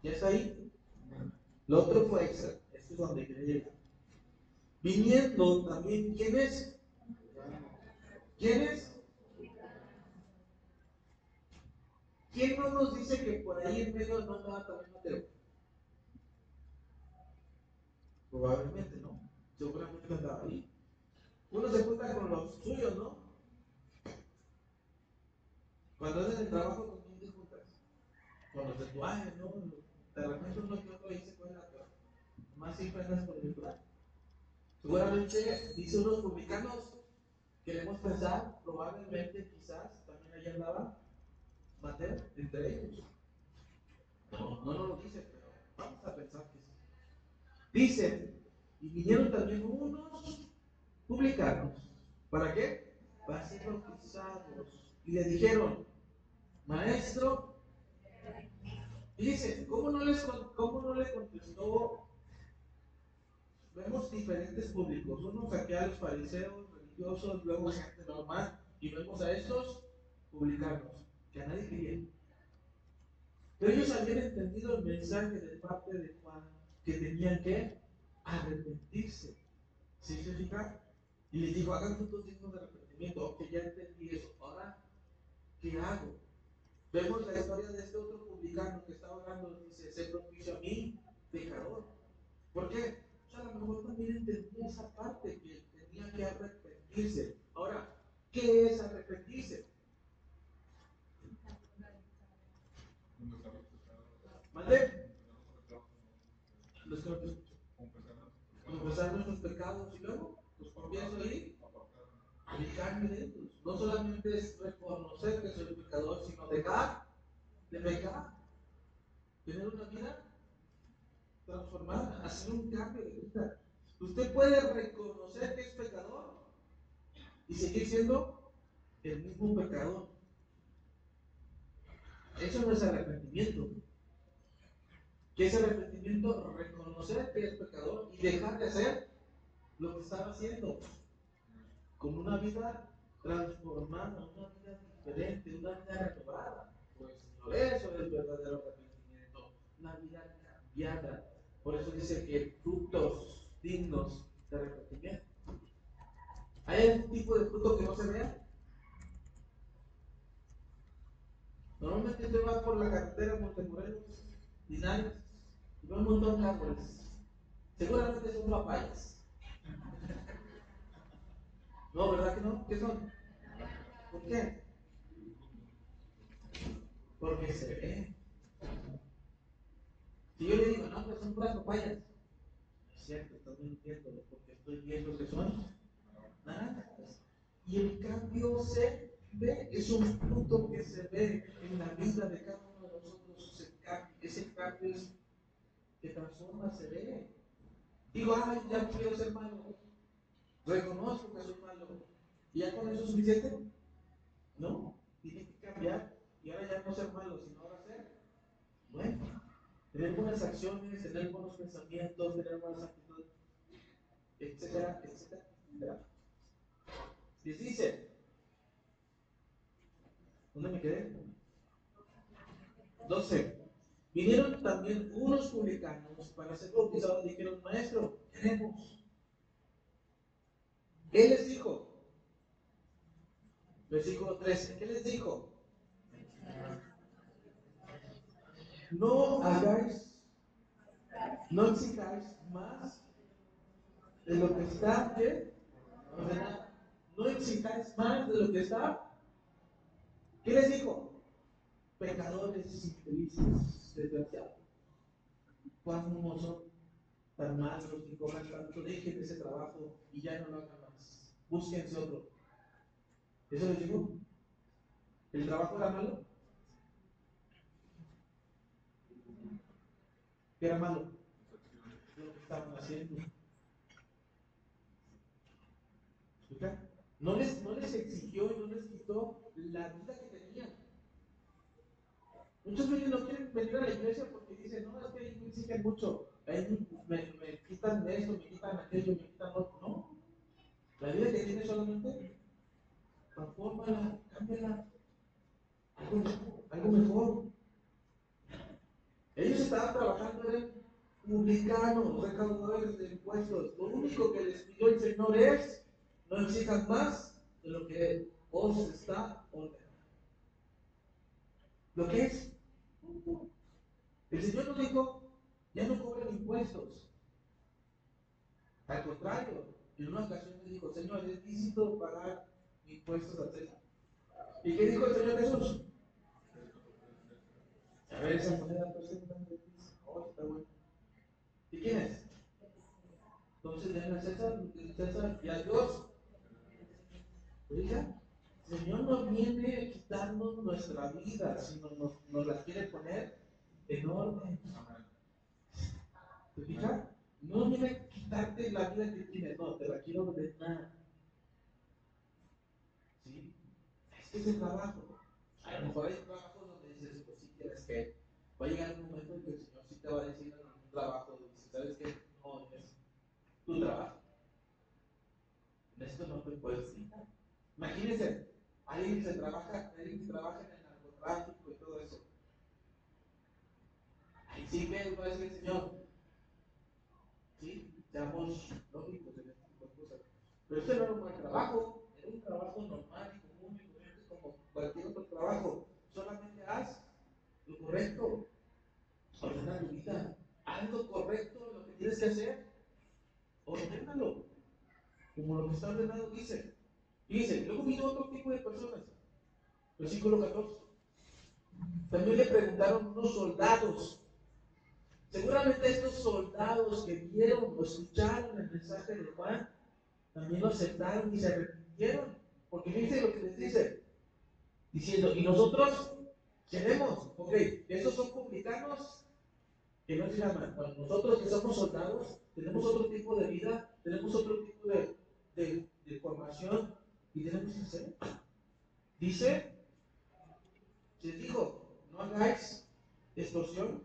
¿Ya está ahí? Lo otro fue extra. Esto es donde quería llegar. Viniendo también, ¿quién es? ¿Quién es? ¿Quién no nos dice que por ahí en medio no andaba también Mateo? Probablemente no. Seguramente andaba ahí. Uno se junta con los suyos, ¿no? Cuando hacen el trabajo, ¿con quién te juntas? Con los de tu área, ¿no? De repente uno que otro ahí se cuela, pero más siempre andas por el plan. Seguramente, dice unos publicanos, queremos pensar, probablemente, quizás, también ahí andaba Mateo, entre ellos. No lo dice, pero vamos a pensar que sí. Dicen, y vinieron también unos publicanos. ¿Para qué? Para ser bautizados. Y le dijeron, maestro, y dice, ¿cómo no le contestó? Vemos diferentes públicos. Unos aquí a los fariseos, religiosos, luego gente normal, y vemos a estos publicanos, que a nadie querían. Pero ellos habían entendido el mensaje de parte de Juan, que tenían que arrepentirse. ¿Sí se fijan? Y les dijo, hagan frutos dignos de arrepentimiento. Ok, ya entendí eso. Ahora, ¿qué hago? Vemos la historia de este otro publicano que está orando, dice, sé propicio a mí, pecador. ¿Por qué? O sea, a lo mejor también entendía esa parte que tenía que arrepentirse. Ahora, ¿qué es arrepentirse? ¿Mande? Confesar nuestros pecados y luego, pues confieso ahí, alejarme de ellos. No solamente es reconocer que soy pecador, sino dejar de pecar, tener una vida transformada, hacer un cambio de vida. Usted puede reconocer que es pecador y seguir siendo el mismo pecador. Eso no es arrepentimiento. ¿Qué es arrepentimiento? Reconocer que es pecador y dejar de hacer lo que estaba haciendo, con una vida transformada, una vida diferente, una vida renovada. Pues Señor, eso es el verdadero arrepentimiento, una vida cambiada. Por eso dice que frutos dignos de arrepentimiento. ¿Hay algún tipo de fruto que no se vea? Normalmente usted va por la carretera Montemorelos, Linares, y ve un montón de árboles. Seguramente son papayas. No, ¿verdad que no? ¿Qué son? ¿Por qué? Porque se ve. Si yo le digo, no, pues son puras papayas. Es cierto, estás mintiendo, porque estoy viendo que son naranjas. Y el cambio se ve, es un fruto que se ve en la vida de cada uno de nosotros. Ese cambio es que transforma, se ve. Digo, ay, ya no quiero ser malo. Reconozco que soy malo. ¿Y ya con eso es suficiente? No, tiene que cambiar. Y ahora ya no ser malo, sino ahora ser bueno. Tener buenas acciones, tener buenos pensamientos, tener buenas actitudes, etcétera, etcétera, etcétera. Les dice, ¿dónde me quedé? 12. Vinieron también unos publicanos para ser bautizados y dijeron, maestro, queremos. ¿Qué les dijo? Versículo 13. ¿Qué les dijo? No hagáis, no exijáis más de lo que está, ¿qué? No exijáis más de lo que está. ¿Qué les dijo? Pecadores infelices, desgraciados. Cuán hermoso tan malos ni cobran tanto, dejen ese trabajo y ya no lo hagan más. Búsquense otro. ¿Eso les digo? ¿El trabajo era malo? ¿Qué era malo? Lo que estaban haciendo. ¿Escucha? No les exigió y no les quitó la vida que tenían. Muchos de ellos no quieren venir a la iglesia porque dicen, no, es que ahí me exigen mucho, ahí me quitan esto, me quitan aquello, me quitan otro. No, la vida que tienes solamente, transfórmala, cámbiala, algo mejor. Ellos estaban trabajando, eran publicanos, recaudadores de impuestos. Lo único que les pidió el Señor es, no exijan más de lo que os está ordenando. Lo que es, el Señor nos dijo, ya no cobren impuestos. Al contrario, en una ocasión me dijo, Señor, es lícito pagar impuestos al César. ¿Y qué dijo el Señor Jesús? A ver, esa moneda, pues, está bueno. ¿Y quién es? Entonces, den al César y a Dios. Oiga, el Señor no viene a quitarnos nuestra vida, sino nos la quiere poner en orden. ¿Te fijas? No viene a quitarte la vida que tienes, no, te la quiero ordenar. ¿Sí? Este es el trabajo. A lo mejor hay trabajos donde dices, pues sí tienes que. Va a llegar un momento en que el Señor sí te va a decir en un trabajo, dice, ¿sabes qué? No, es tu trabajo. En esto no te puedes quitar. Imagínense, alguien que trabaja en el narcotráfico y todo eso. Ahí sí que va a decir el Señor. Sí, seamos lógicos en este tipo de cosas. Pero este no era un mal trabajo, era un trabajo normal y común y corriente como cualquier otro trabajo. Solamente haz lo correcto. Ordena tu vida. Haz lo correcto, lo que tienes que hacer. Ordénalo. Como lo que está ordenado dice. Y dice, luego vino otro tipo de personas. Versículo 14. También le preguntaron unos soldados. Seguramente estos soldados que vieron o escucharon el mensaje de Juan, también lo aceptaron y se arrepintieron. Porque fíjense lo que les dice. Diciendo, y nosotros queremos, ok, estos son publicanos que no se llaman. Bueno, nosotros que somos soldados, tenemos otro tipo de vida, tenemos otro tipo de formación y tenemos que hacer. Dice, les dijo, no hagáis extorsión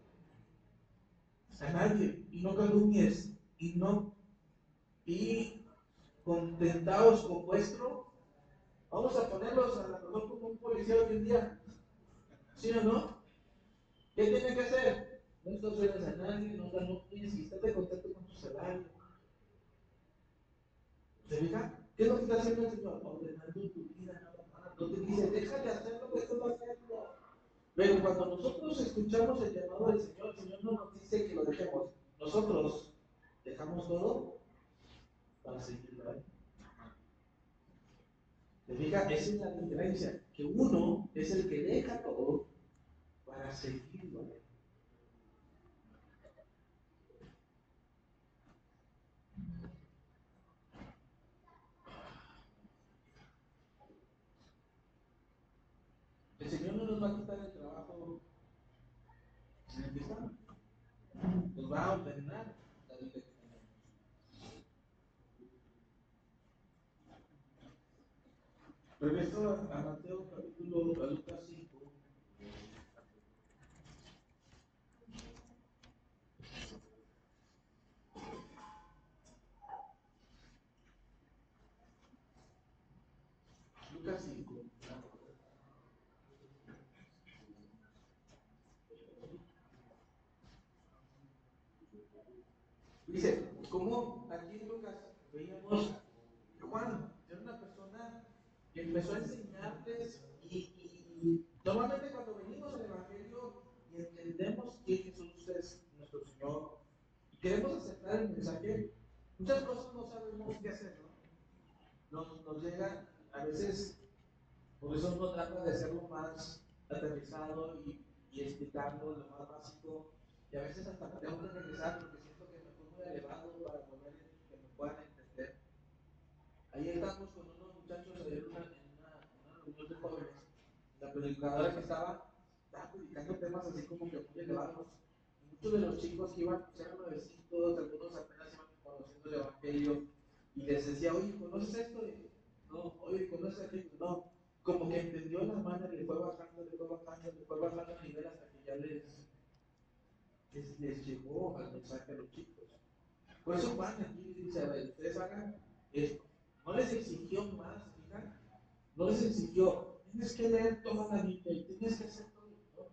a nadie y no calumnies y contentaos con vuestro. Vamos a ponerlos a lo mejor como un policía hoy en día, ¿sí o no? ¿Qué tiene que hacer? No extorsiones a nadie, no calumnies y estate contento con tu salario. ¿Se fija? ¿Qué es lo que está haciendo el Señor? Ordenando tu vida, nada más. No te dice, deja de hacer lo que estás haciendo. Pero cuando nosotros escuchamos el llamado del Señor, el Señor no nos dice que lo dejemos. Nosotros dejamos todo para seguirlo a Él. ¿Se fija? Esa es la diferencia. Que uno es el que deja todo para seguirlo a Él. El Señor no nos va a quitar el trabajo en el que estamos. Nos va a ordenar la vida que tenemos. Regreso a Mateo capítulo, a Lucas 5. Lucas 5. Dice, como aquí en Lucas veíamos Juan, era una persona que empezó a enseñarles y normalmente cuando venimos al Evangelio y entendemos que Jesús es nuestro Señor y queremos aceptar el mensaje, muchas cosas no sabemos qué hacer, ¿no? Nos llegan a veces, por eso uno trata de hacerlo más aterrizado y explicarlo lo más básico, y a veces hasta tengo que regresar porque siento que me pongo muy elevado para poder que me puedan entender. Ahí estamos con unos muchachos en una reunión de jóvenes. La predicadora que estaba predicando temas así como que muy elevados. Muchos de los chicos que iban, pues eran nuevecitos, algunos apenas iban conociendo el evangelio. Y les decía, oye, ¿conoces esto? No, oye, ¿conoces aquello? No. Como que entendió la mano y le fue bajando el nivel hasta que ya les llegó al mensaje a los chicos. Por eso Juan aquí dice, a ver, ustedes hagan esto. No les exigió más, fíjate. No les exigió, tienes que leer toda la Biblia y tienes que hacer todo. No,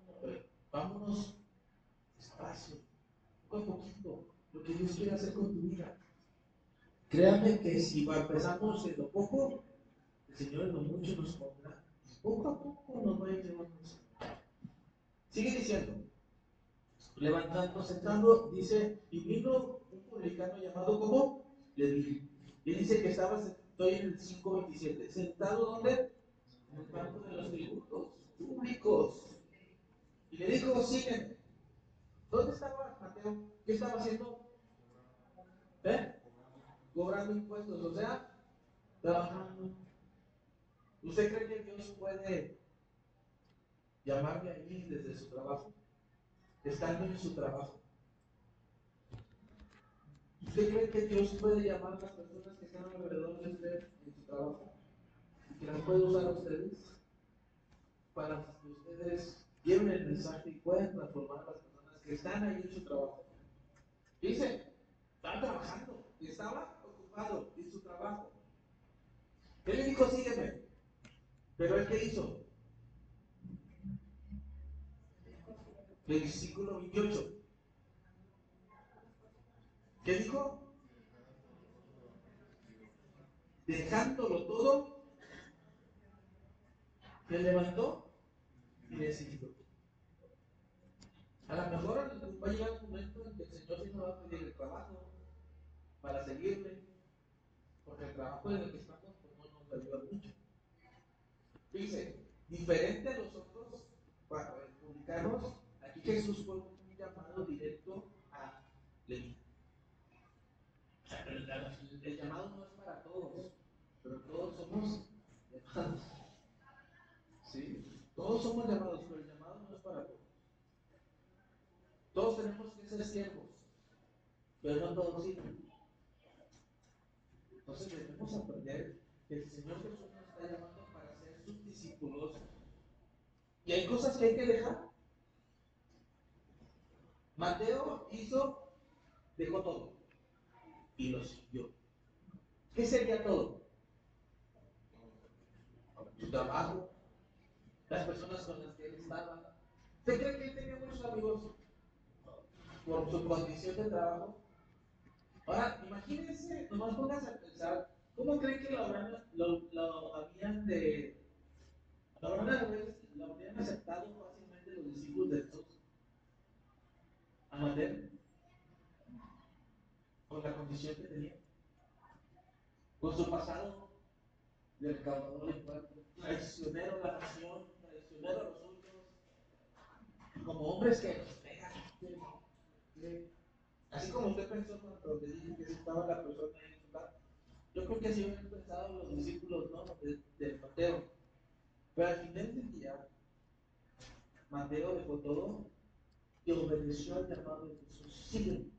vámonos despacio, poco a poquito, lo que Dios quiere hacer con tu vida. Créanme que si empezamos en lo poco, el Señor en lo mucho nos pondrá. Poco a poco nos va a ir llevando. Sigue diciendo, levantando, sentando, dice, y vino un publicano llamado como Leví. Y dice que estoy en el 5:27, sentado ¿dónde? En el banco de los tributos públicos. Y le dijo, sígueme. ¿Dónde estaba Mateo? ¿Qué estaba haciendo? Cobrando impuestos, o sea, trabajando. ¿Usted cree que Dios puede llamarle ahí desde su trabajo? Estando en su trabajo. ¿Usted cree que Dios puede llamar a las personas que están alrededor de usted en su trabajo? Y que las puede usar a ustedes para que ustedes lleven el mensaje y puedan transformar a las personas que están ahí en su trabajo. Dice, estaba trabajando, estaba ocupado en su trabajo. Él le dijo, sígueme. Pero él, ¿qué hizo? Versículo 28. ¿Qué dijo? Dejándolo todo, se levantó y le siguió. A lo mejor va a llegar un momento en que el Señor sí nos va a pedir el trabajo para seguirle, porque el trabajo en el que estamos pues, no nos ayuda mucho. Dice, diferente a los otros publicanos, aquí Jesús fue un llamado directo a Leví. El llamado no es para todos, pero todos somos llamados. ¿Sí? Todos somos llamados, pero el llamado no es para todos. Todos tenemos que ser siervos, pero no todos sirven. Entonces debemos aprender que el Señor Jesús nos está llamando para ser sus discípulos. Y hay cosas que hay que dejar. Mateo dejó todo y lo siguió. ¿Qué sería todo? Su trabajo, las personas con las que él estaba. ¿Usted cree que él tenía muchos amigos por su condición de trabajo? Ahora, imagínense, nomás pónganse a pensar, ¿cómo creen que lo habrían aceptado fácilmente los discípulos de Jesús? A Mateo, con la condición que tenía, con su pasado de recaudador de impuestos, traicionero a la nación, traicionero a los suyos, como hombres que nos pegan. Así como usted pensó cuando le dije que estaba la persona ahí en su lado, yo creo que así hubieran pensado los discípulos, ¿no? De Mateo. Pero al final del día, Mateo dejó todo y obedeció al llamado de Jesús. Sigue.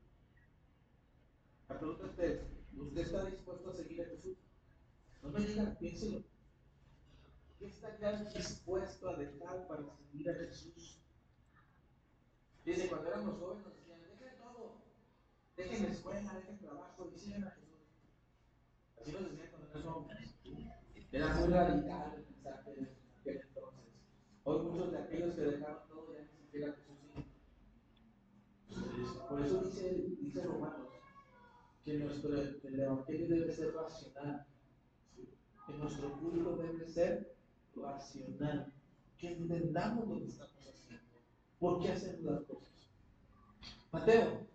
La pregunta es, ¿usted está dispuesto a seguir a Jesús? No me digan, piénselo. ¿Qué estarías dispuesto a dejar para seguir a Jesús? Dice, cuando éramos jóvenes nos decían, dejen todo, dejen la escuela, dejen trabajo y sigan a Jesús. Así nos decían cuando éramos jóvenes. Era muy radical el mensaje de aquel entonces. Hoy muchos de aquellos que dejaron todo ya ni siquiera Jesús sigue. Por eso dice Romanos que el evangelio debe ser racional, que nuestro culto debe ser racional, que entendamos lo que estamos haciendo, por qué hacemos las cosas. Mateo,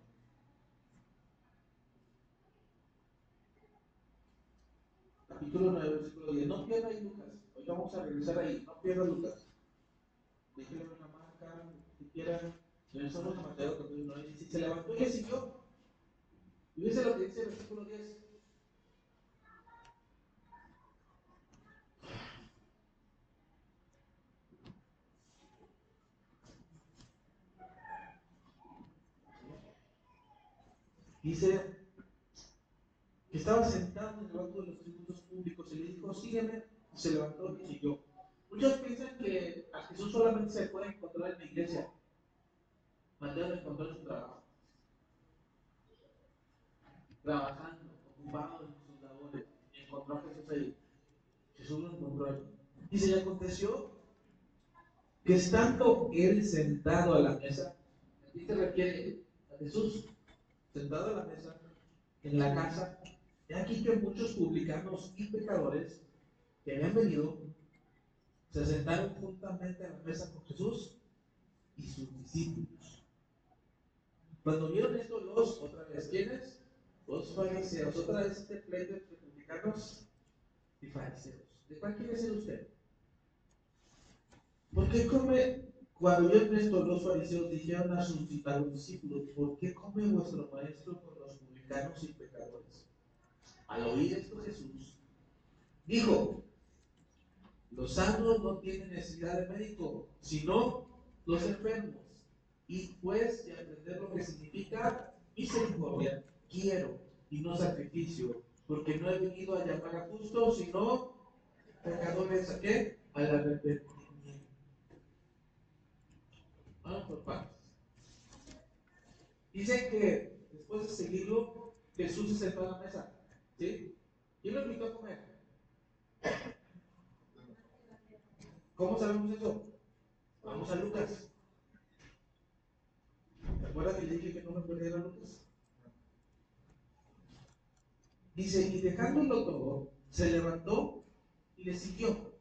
capítulo 9, versículo 10. No pierda ahí Lucas, hoy vamos a regresar ahí, no pierda Lucas. Déjenle una marca, si quieran, regresamos a Mateo capítulo 9, y se levantó y le siguió. Y dice lo que dice el versículo 10. Dice que estaba sentado en el banco de los tributos públicos y le dijo, sígueme, y se levantó y siguió. Muchos piensan que a Jesús solamente se puede encontrar en la iglesia. Mateo lo encontró en su trabajo, trabajando, ocupado en sus labores, y encontró a Jesús ahí. Jesús lo encontró ahí. Dice, y aconteció que estando él sentado a la mesa, aquí se refiere a Jesús, sentado a la mesa, en la casa, he aquí que muchos publicanos y pecadores que habían venido se sentaron juntamente a la mesa con Jesús y sus discípulos. Cuando vieron esto, otra vez, ¿quiénes? Los fariseos, otra vez este pleito entre publicanos y fariseos. ¿De cuál quiere ser usted? ¿Por qué come? Cuando vieron esto, los fariseos dijeron a los discípulos, ¿por qué come vuestro maestro con los publicanos y pecadores? Al oír esto, Jesús dijo, los sanos no tienen necesidad de médico, sino los enfermos. Y pues de aprender lo que significa misericordia, quiero y no sacrificio, porque no he venido a llamar a justos, sino pecadores a qué? Al arrepentimiento. Vamos por partes. Dice que después de seguirlo, Jesús se sentó a la mesa. ¿Sí? ¿Quién lo invitó a comer? ¿Cómo sabemos eso? Vamos a Lucas. ¿Te acuerdas que le dije que no me perdiera Lucas? Dice, y dejándolo todo, se levantó y le siguió.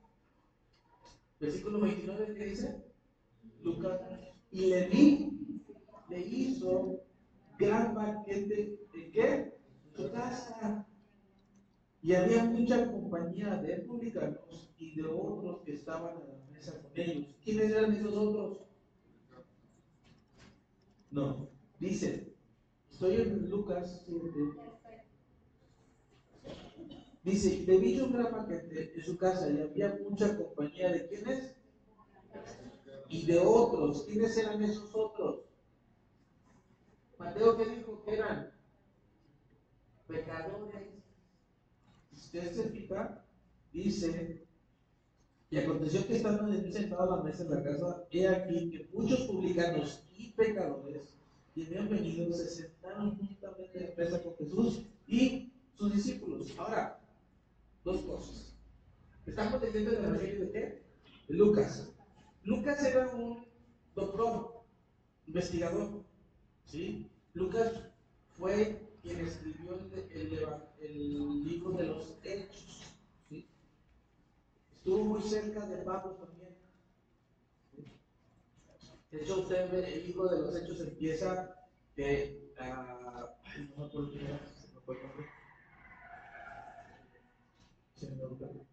Versículo 29, ¿qué dice? Lucas. Y le hizo gran banquete, ¿en qué? En su casa. Y había mucha compañía de publicanos y de otros que estaban a la mesa con ellos. ¿Quiénes eran esos otros? No. Dice, estoy en Lucas 7. Dice, y le hizo un gran banquete en su casa y había mucha compañía de ¿quiénes? Y de otros. ¿Quiénes eran esos otros? Mateo, ¿qué dijo que eran? Pecadores. Usted se fija, dice, y aconteció que estando de mí sentado a la mesa en la casa, he aquí que muchos publicanos y pecadores que habían venido se sentaron juntamente en la mesa con Jesús y sus discípulos. Ahora, dos cosas. Estamos leyendo el Evangelio de qué? De Lucas. Lucas era un doctor, investigador, ¿sí? Lucas fue quien escribió el libro de los Hechos, ¿sí? Estuvo muy cerca de Pablo también. ¿Sí? De hecho, usted ve el libro de los Hechos empieza que no me acuerdo quién era, se me fue el nombre. Se me olvidó.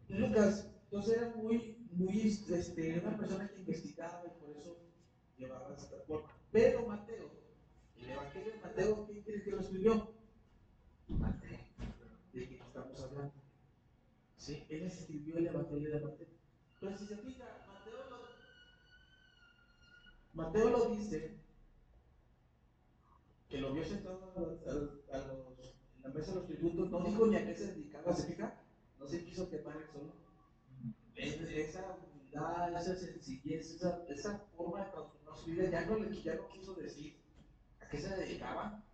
Lucas, entonces era una persona que investigaba y por eso llevaba esta forma. Pero Mateo, el Evangelio de Mateo, ¿quién cree que lo escribió? Mateo, de quien estamos hablando. ¿Sí? Él escribió el Evangelio de Mateo. Pero si se fija, Mateo lo dice, que lo vio sentado en la mesa de los tributos, no dijo ni a qué se dedicaba, ¿se fija? No se quiso quemar el sol. Esa humildad, esa sencillez, esa forma de transformar su vida, ya no quiso decir a qué se dedicaba,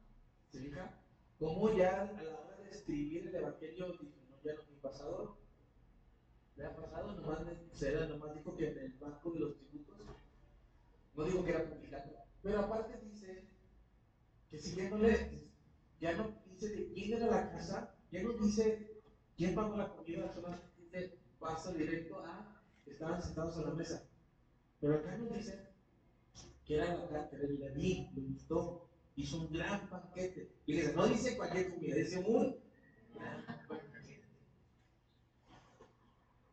¿se fija? Como ya a la hora de escribir el Evangelio, dijo, no, ya no, mi pasado, le ha pasado, nomás dijo que en el banco de los tributos, no digo que era publicano, pero aparte dice que siguiéndole, ya no dice de quién era la casa, ya no dice quién pagó la comida, solamente dice, pasa directo a, estaban sentados a la mesa. Pero acá nos dice que era la casa, el Leví, lo invitó, hizo un gran banquete. Fíjense, no dice cualquier comida, dice un gran banquete.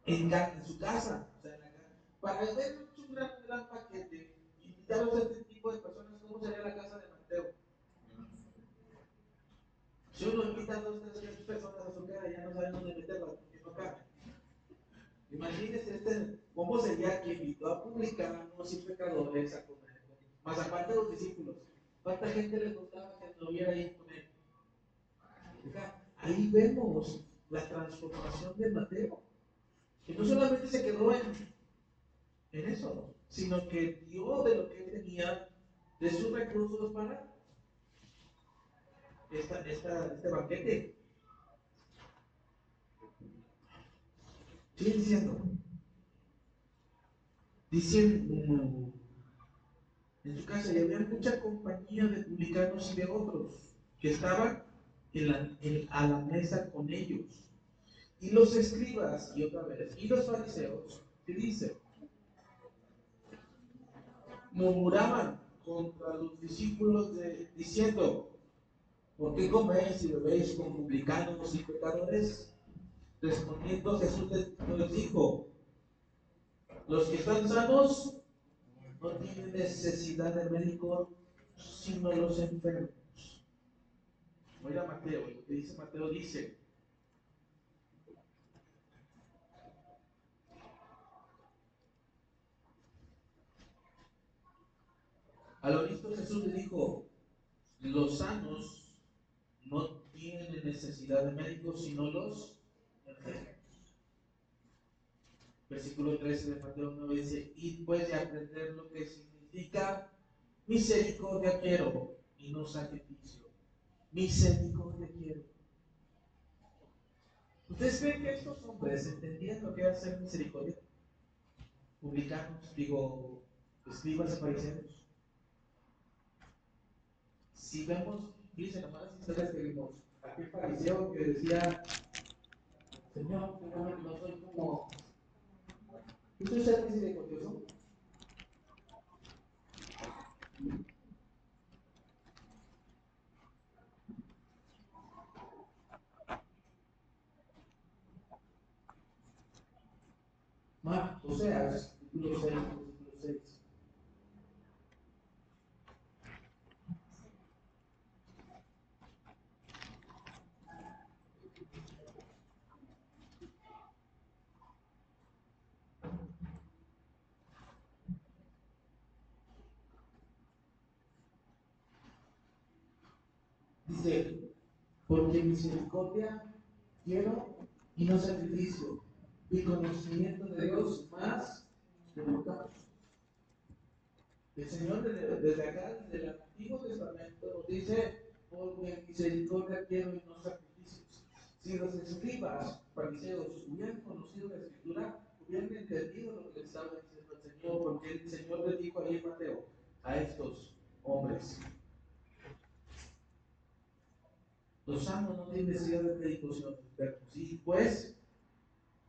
En su casa, o sea, en la casa. Para ver un gran banquete, invitaros a este tipo tipo de personas, ¿cómo sería la casa de Mateo? Si uno invita a 2, 3 personas a su casa, ya no saben dónde meterlas, porque no cabe. Imagínense cómo sería que invitó a publicanos y pecadores a comer. Más aparte de los discípulos, ¿cuánta gente les gustaba que anduviera ahí con él? Ahí vemos la transformación de Mateo, que no solamente se quedó en eso, sino que dio de lo que él tenía, de sus recursos para este banquete. Sigue diciendo, diciendo en su casa, y había mucha compañía de publicanos y de otros que estaban a la mesa con ellos. Y los escribas, y otra vez, y los fariseos, ¿qué dicen? Murmuraban contra los discípulos diciendo, ¿por qué coméis y bebéis con publicanos y pecadores? Respondiendo Jesús les dijo, los que están sanos no tienen necesidad de médico, sino los enfermos. Mira Mateo, lo que dice Mateo dice, a lo visto Jesús le dijo, los sanos no tienen necesidad de médicos, sino los enfermos. Versículo 13 de Mateo 9 dice, y pues de aprender lo que significa misericordia quiero y no sacrificio. Misericordia quiero. ¿Ustedes creen que estos hombres entendían lo que era ser misericordia? Publicanos, escribas y fariseos. Si vemos, dice nomás historias que vimos, aquel fariseo que decía, Señor, no soy como. ¿Usted es ser misericordioso? Oseas, capítulo 6, versículo 6. Dice, porque misericordia quiero y no sacrificio, y conocimiento de Dios más que pecado. El Señor desde acá, desde el Antiguo Testamento, nos dice, porque misericordia quiero y no sacrificios. Si los escribas, fariseos, hubieran conocido la Escritura, hubieran entendido lo que le estaba diciendo el Señor, porque el Señor le dijo ahí en Mateo, a estos hombres, los sanos no tienen necesidad de médicos sino de enfermos. Y pues,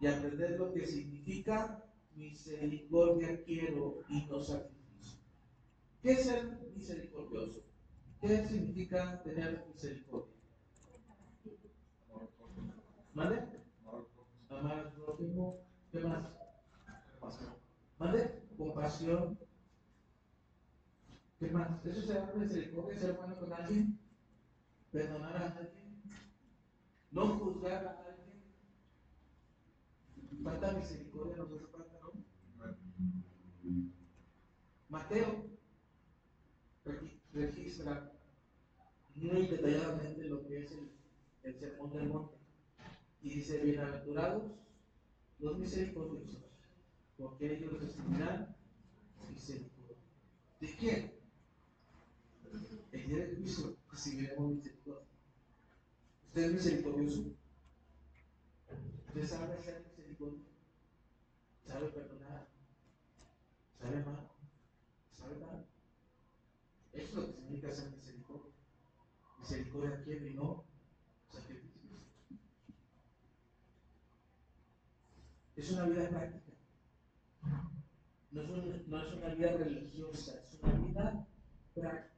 y aprender lo que significa misericordia quiero y no sacrificio. ¿Qué es ser misericordioso? ¿Qué significa tener misericordia? ¿Vale? Amar al prójimo. ¿Qué más? ¿Vale? Compasión. ¿Qué más? ¿Eso se llama misericordia? ¿Ser bueno con alguien? ¿Perdonar a alguien? ¿No juzgar a alguien? ¿Cuánta misericordia nos hace falta, no? Mateo registra muy detalladamente lo que es el sermón del monte. Y dice, bienaventurados los misericordiosos, porque ellos recibirán misericordia. ¿De quién? El día del juicio recibiremos misericordia. ¿Usted es misericordioso? ¿Usted sabe hacer misericordia? ¿Sabe perdonar? ¿Sabe amar? ¿Sabe dar? Eso es lo que significa ser misericordia. Misericordia quiere y no sacrificios. Es una vida práctica. No es una vida religiosa, es una vida práctica.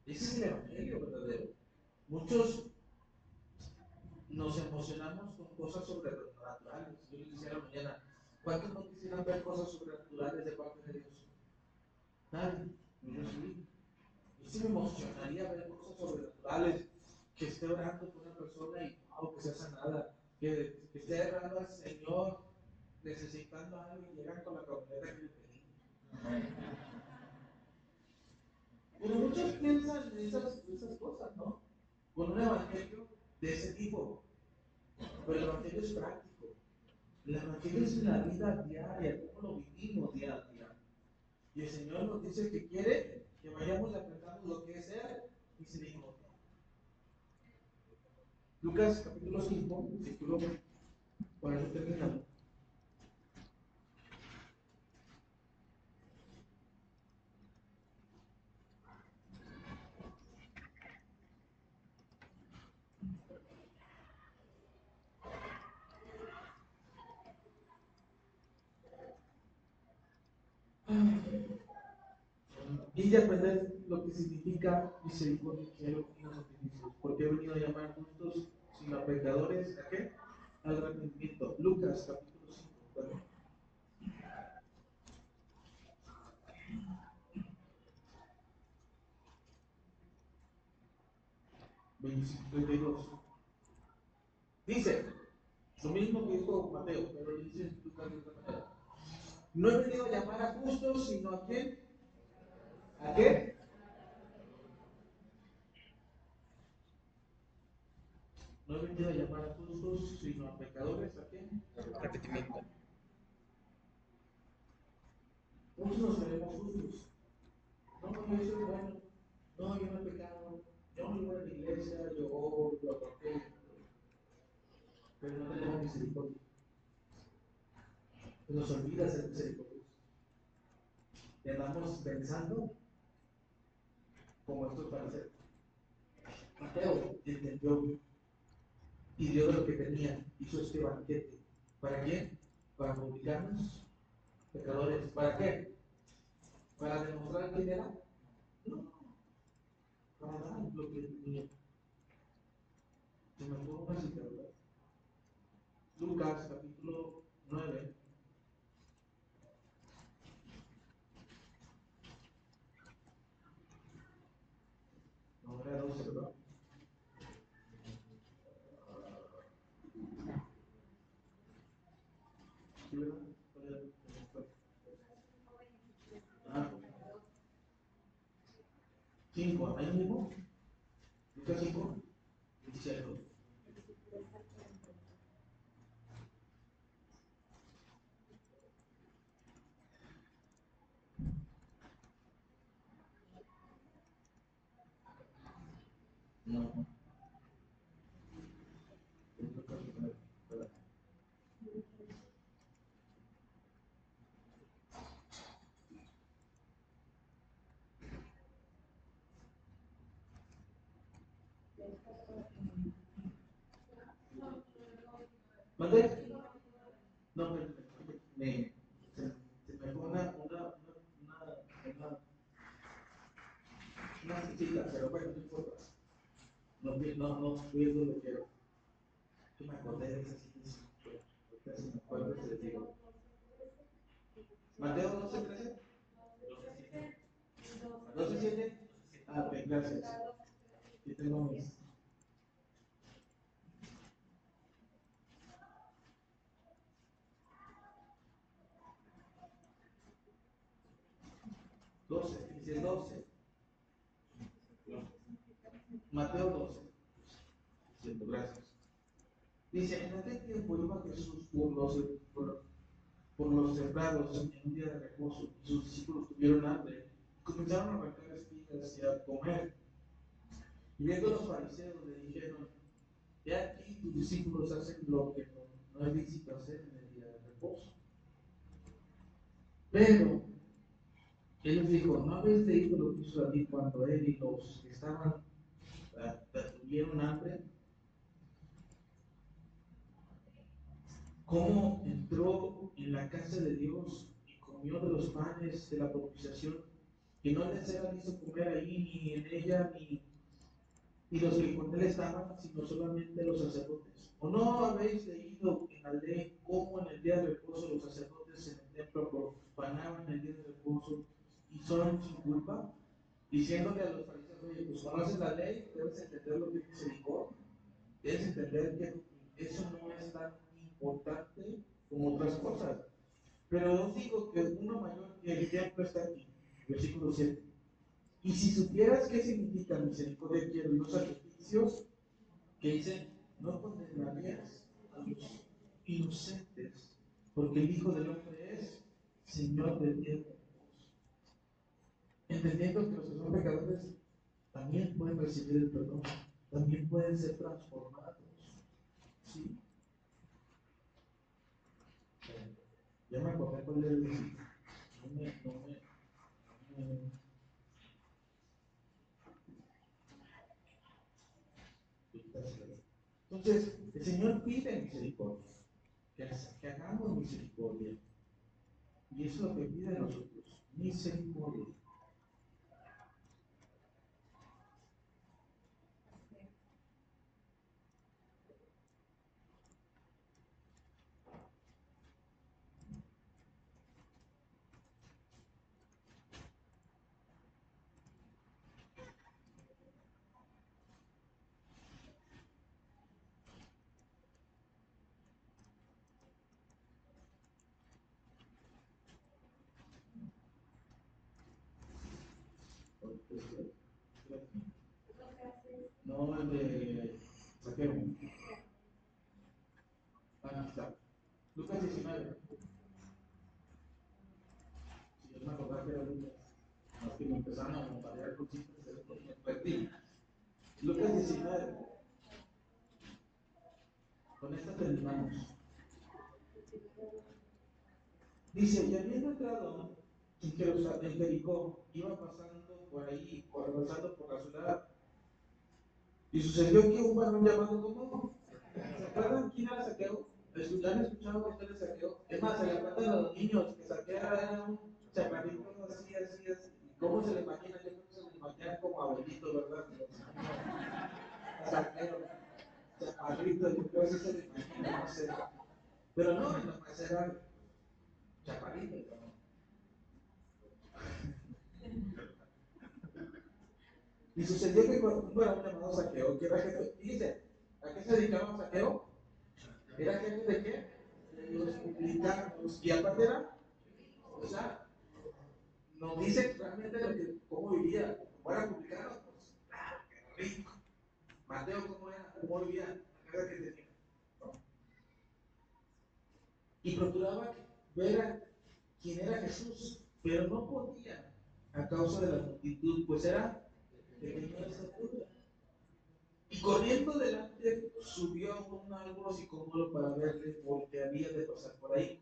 Ese es el evangelio verdadero. Muchos nos emocionamos con cosas sobrenaturales. Yo les decía a la mañana, ¿cuántos no quisieran ver cosas sobrenaturales de parte de Dios? Nadie. Yo sí. Y sí me emocionaría ver cosas sobrenaturales, que esté orando por una persona y wow, que sea sanada, que esté orando al Señor necesitando algo y llegan con la camioneta que le pedí. Pero muchos piensan en esas cosas, ¿no? Con un evangelio de ese tipo. Pero el evangelio es práctico. El evangelio es la vida diaria, cómo lo vivimos día a día. Y el Señor nos dice que quiere que vayamos aprendiendo lo que es ser misericordia. Lucas capítulo 5, versículo 40 terminamos. Y de aprender lo que significa misericordia y los sacrificios. Porque he venido a llamar justos, sino a pecadores, ¿a qué? Al arrepentimiento. Lucas capítulo 5, perdón. 32. Dice, lo mismo que dijo Mateo, pero dice Lucas de otra manera. No he venido a llamar a justos, sino a quién? ¿A qué? No he venido a llamar a justos, sino a pecadores. ¿A quién? Arrepentimiento. Muchos nos queremos justos. No, yo soy bueno. No, yo no he pecado. Yo no voy a la iglesia, yo oro, yo protego. Pero no tenemos misericordia. Nos olvida ser misericordiosos. Y andamos pensando como esto es para hacer. Mateo entendió y dio de lo que tenía, hizo este banquete. ¿Para quién? Para publicanos, pecadores. ¿Para qué? ¿Para demostrar quién era? No, para dar lo que tenía. Se me fue una cita, ¿verdad? Lucas capítulo 9. No, era 12, ¿verdad? ¿Sí, verdad? Ah, 5, ahí mismo. Lucas 5, 17. No. ¿Mande? No, se me fue una cita, pero bueno, no importa. No pierdo lo que quiero. Que me acordé de esa cita. Casi me acuerdo que les digo. Mateo 12, 13. 12, 7. Ah, ok, gracias. Aquí tengo mis. 12, dice 12. Mateo 12. Siento, gracias. Dice, en aquel tiempo iba Jesús por los sembrados en un día de reposo, y sus discípulos tuvieron hambre, y comenzaron a arrancar espigas y a comer. Y viendo los fariseos le dijeron, he aquí tus discípulos hacen lo que no es lícito hacer en el día de reposo. Pero él les dijo, ¿no habéis leído lo que hizo David cuando él y los que estaban tuvieron hambre? ¿Cómo entró en la casa de Dios y comió de los panes de la propiciación, que no les era lícito comer ahí, ni en ella, ni los que con él estaban, sino solamente los sacerdotes? ¿O no habéis leído en la ley cómo en el día de reposo los sacerdotes en el templo profanaban el día de reposo y son sin culpa, diciéndole a los fariseos, oye, pues conoces la ley, debes entender lo que es misericordia, debes entender que eso no es tan importante como otras cosas. Pero os digo que uno mayor que el ejemplo está aquí, versículo 7. Y si supieras qué significa misericordia quiero y no sacrificios, que dice, no condenarías a los inocentes, porque el Hijo del Hombre es Señor del tiempo. Entendiendo que los que son pecadores también pueden recibir el perdón, también pueden ser transformados. ¿Sí? Ya me acordé cuál era el versículo. Entonces, el Señor pide misericordia, que hagamos misericordia. Y eso es lo que pide a nosotros, misericordia. No el de Saqueo. Aquí está. Lucas 19. Si yo me acordaba que era Lucas. Más que me empezaron a bombardear con chistes, me perdí. Lucas 19. Con esta terminamos. Dice, y habiendo entrado en Jerusalén, en Jericó, iba pasando por ahí, pasando por la ciudad. Y sucedió que un varón llamado ¿cómo? ¿Se acuerdan quién era Saqueo? ¿Han escuchado ustedes Saqueo? Es más, se le cuentan a los niños que Saqueo era un chaparrito así. ¿Cómo se le imagina? Yo creo que se le imagina como abuelito, ¿verdad? Saqueo, chaparrito, yo creo que así se le imagina, no sé. Pero no, nomás era chaparrito, ¿no? Y sucedió que un varón llamado Saqueo, que era jefe, fíjense, ¿a qué se dedicaba Saqueo? ¿Era jefe de qué? De los publicanos. Y aparte era, o sea, nos dice realmente cómo vivía. Como era publicano, pues, claro, que era rico. Mateo, ¿cómo era? ¿Cómo vivía? La casa que tenía. ¿No? Y procuraba ver a quién era Jesús, pero no podía a causa de la multitud, pues era pequeño de estatura. Y corriendo delante subió a un árbol sicómoro para verle porque había de pasar por ahí.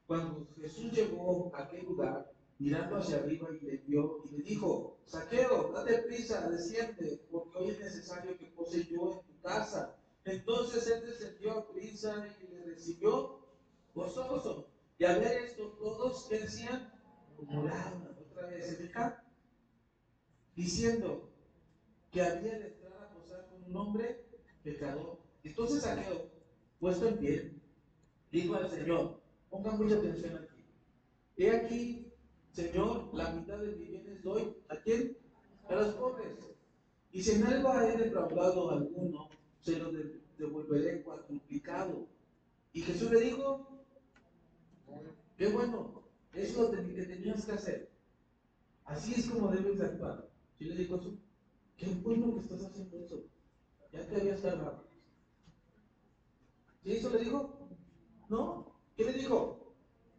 Cuando Jesús llegó a aquel lugar, mirando hacia arriba y le vio y le dijo, Saqueo, date prisa, desciende, porque hoy es necesario que pose yo en tu casa. Entonces él descendió a prisa y le recibió gozoso. Y al ver esto, todos que decían, murmuraban otra vez, ¿se fijan? Diciendo que había de entrar a posar con un hombre pecador. Entonces Saqueo, puesto en pie, dijo al Señor, pongan mucha atención aquí. He aquí, Señor, la mitad de mis bienes doy, ¿a quién? A los pobres. Y si en algo he defraudado a alguno, se lo devolveré cuadruplicado. Y Jesús le dijo, qué bueno, eso es lo que tenías que hacer. Así es como debes de actuar. ¿Sí le dijo eso? Qué bueno que estás haciendo eso. Ya te habías tardado. ¿Sí eso le dijo? ¿No? ¿Qué le dijo?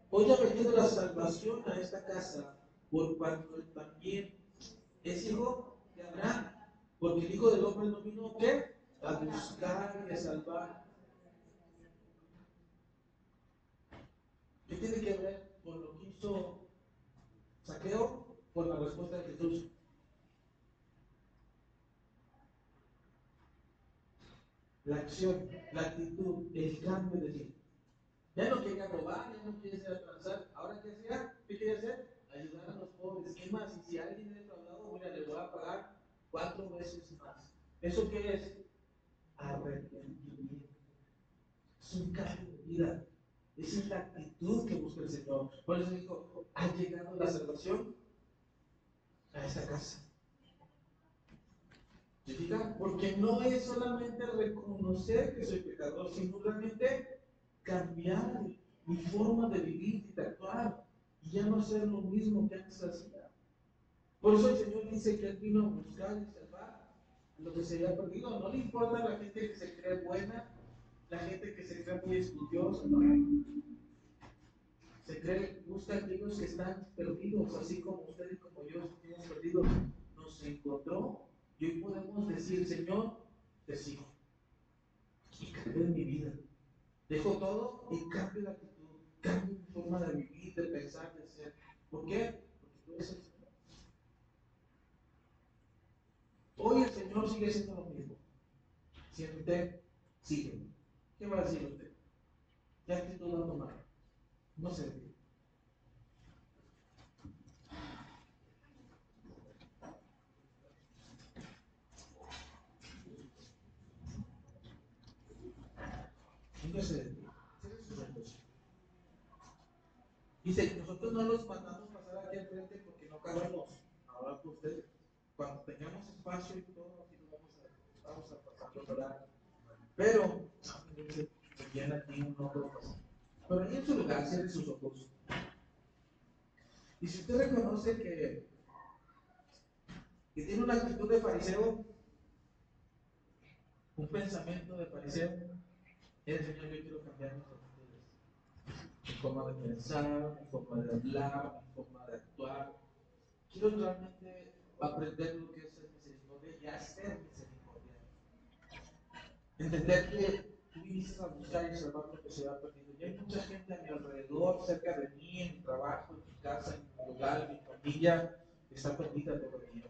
Hoy ha venido la salvación a esta casa, por cuanto él también es hijo de Abraham. Porque el Hijo del Hombre no vino, ¿qué? A buscar y a salvar. ¿Qué tiene que ver con lo que hizo Saqueo? Con la respuesta de Jesús. La acción, la actitud, el cambio de vida. Ya no quería robar, ya no quería ser transar. Ahora, ¿qué hacía? ¿Qué quería hacer? Ayudar a los pobres. ¿Qué más? Y si alguien es defraudado, mira, le voy a pagar 4 veces más. ¿Eso qué es? Arrepentimiento. Es un cambio de vida. Esa es la actitud que busca el Señor. Por eso dijo, ¿ha llegado la salvación? a esta casa. ¿Se fijan? Porque no es solamente reconocer que soy pecador, sino realmente cambiar mi forma de vivir y de actuar y ya no hacer lo mismo que antes hacía. Por eso el Señor dice que Él vino a buscar y salvar a lo que se había perdido. No le importa a la gente que se cree buena, la gente que se cree muy estudiosa, ¿no? Se cree, busca a aquellos que están perdidos, así como usted y como yo estuvimos perdidos. Nos encontró y hoy podemos decir: Señor, te sigo y cambio en mi vida. Dejo todo y cambio de actitud, cambio mi forma de vivir, de pensar, de ser. ¿Por qué? Porque tú eres el Señor. Hoy el Señor sigue siendo lo mismo. Siéntate, sigue. ¿Qué va a decir usted? ¿Qué actitud va a tomar? No sé. Nunca se detiene. Cierre sus ojos. Dice: nosotros no los mandamos pasar aquí al frente porque no cabemos. Ahora por ustedes. Cuando tengamos espacio y todo, aquí lo vamos a pasar a orar. Pero, bien aquí no puedo pasar. Pero ahí en su lugar, cierre sus ojos. Y si usted reconoce que tiene una actitud de fariseo, un pensamiento de fariseo, Señor, yo quiero cambiar mis actitudes, mi forma de pensar, mi forma de hablar, mi forma de actuar. Quiero realmente aprender lo que es ser misericordia y hacer misericordia. Entender que tú viniste a buscar y salvar lo que se ha perdido. Y hay mucha gente a mi alrededor, cerca de mí, en mi trabajo, en mi casa, en mi hogar, en mi familia, que está perdida todavía.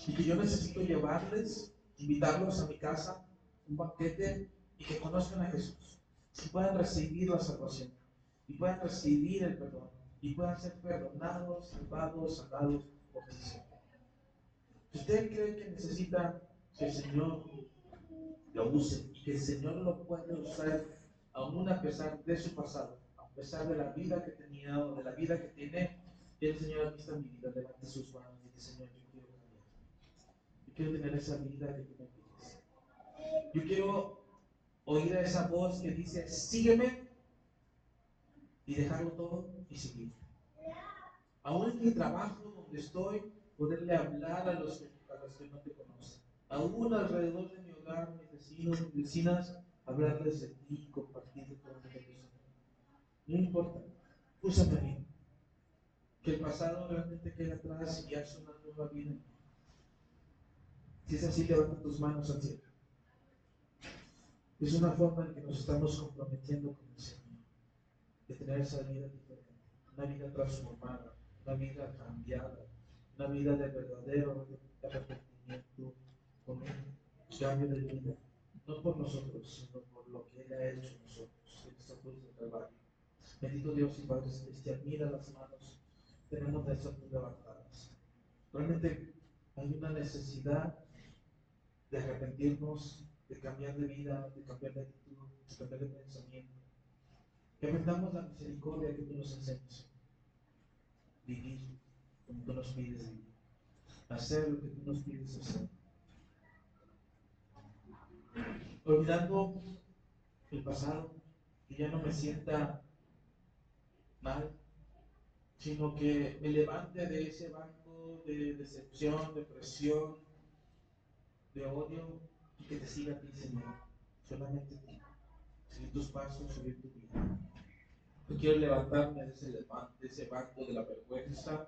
Y que yo necesito llevarles, invitarlos a mi casa, un banquete, y que conozcan a Jesús. Y puedan recibir la salvación. Y puedan recibir el perdón. Y puedan ser perdonados, salvados, sanados por Cristo. Si usted cree que necesita que el Señor lo use y que el Señor lo puede usar aún a pesar de su pasado, a pesar de la vida que tenía o de la vida que tiene, el Señor, aquí está mi vida, levante sus manos y dice: Señor, yo quiero cambiar. Yo quiero tener esa vida que tú me pides. Yo quiero oír a esa voz que dice: sígueme, y dejarlo todo y seguir. Aún en mi trabajo donde estoy, poderle hablar a los que no te conocen. Aún alrededor de mi hogar, mis vecinos, mis vecinas, hablarles de ti, compartir de todo lo que Señor. No importa, úsame a mí. Que el pasado realmente quede atrás y haz una nueva vida. Si es así, levanta tus manos al cielo. Es una forma en que nos estamos comprometiendo con el Señor, de tener esa vida diferente, una vida transformada, una vida cambiada, una vida de verdadero arrepentimiento, con un cambio de vida, no por nosotros, sino por lo que Él ha hecho en nosotros, en esta cruz del Calvario. Bendito Dios y Padre Celestial, mira las manos, tenemos las manos levantadas. Realmente hay una necesidad de arrepentirnos, de cambiar de vida, de cambiar de actitud, de cambiar de pensamiento. Que aprendamos la misericordia que tú nos enseñas. Vivir como tú nos pides vivir. Hacer lo que tú nos pides hacer. Olvidando el pasado, que ya no me sienta mal, sino que me levante de ese banco de decepción, de presión, de odio, y que te siga a ti, Señor. Solamente a ti. Seguir tus pasos, seguir tu vida. Yo quiero levantarme de ese banco de la vergüenza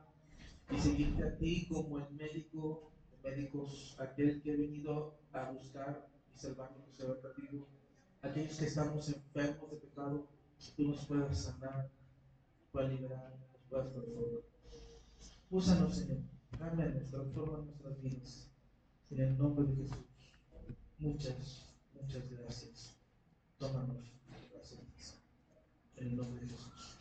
y seguirte a ti como el médico de médicos, aquel que ha venido a buscar y salvar lo que se ha perdido. Aquellos que estamos enfermos de pecado, que tú nos puedas sanar, puedas liberar, nos puedas transformar. Úsanos, Señor, cámbianos, transforma nuestras vidas. En el nombre de Jesús. Muchas gracias. Tómanos. Gracias. En el nombre de Jesús.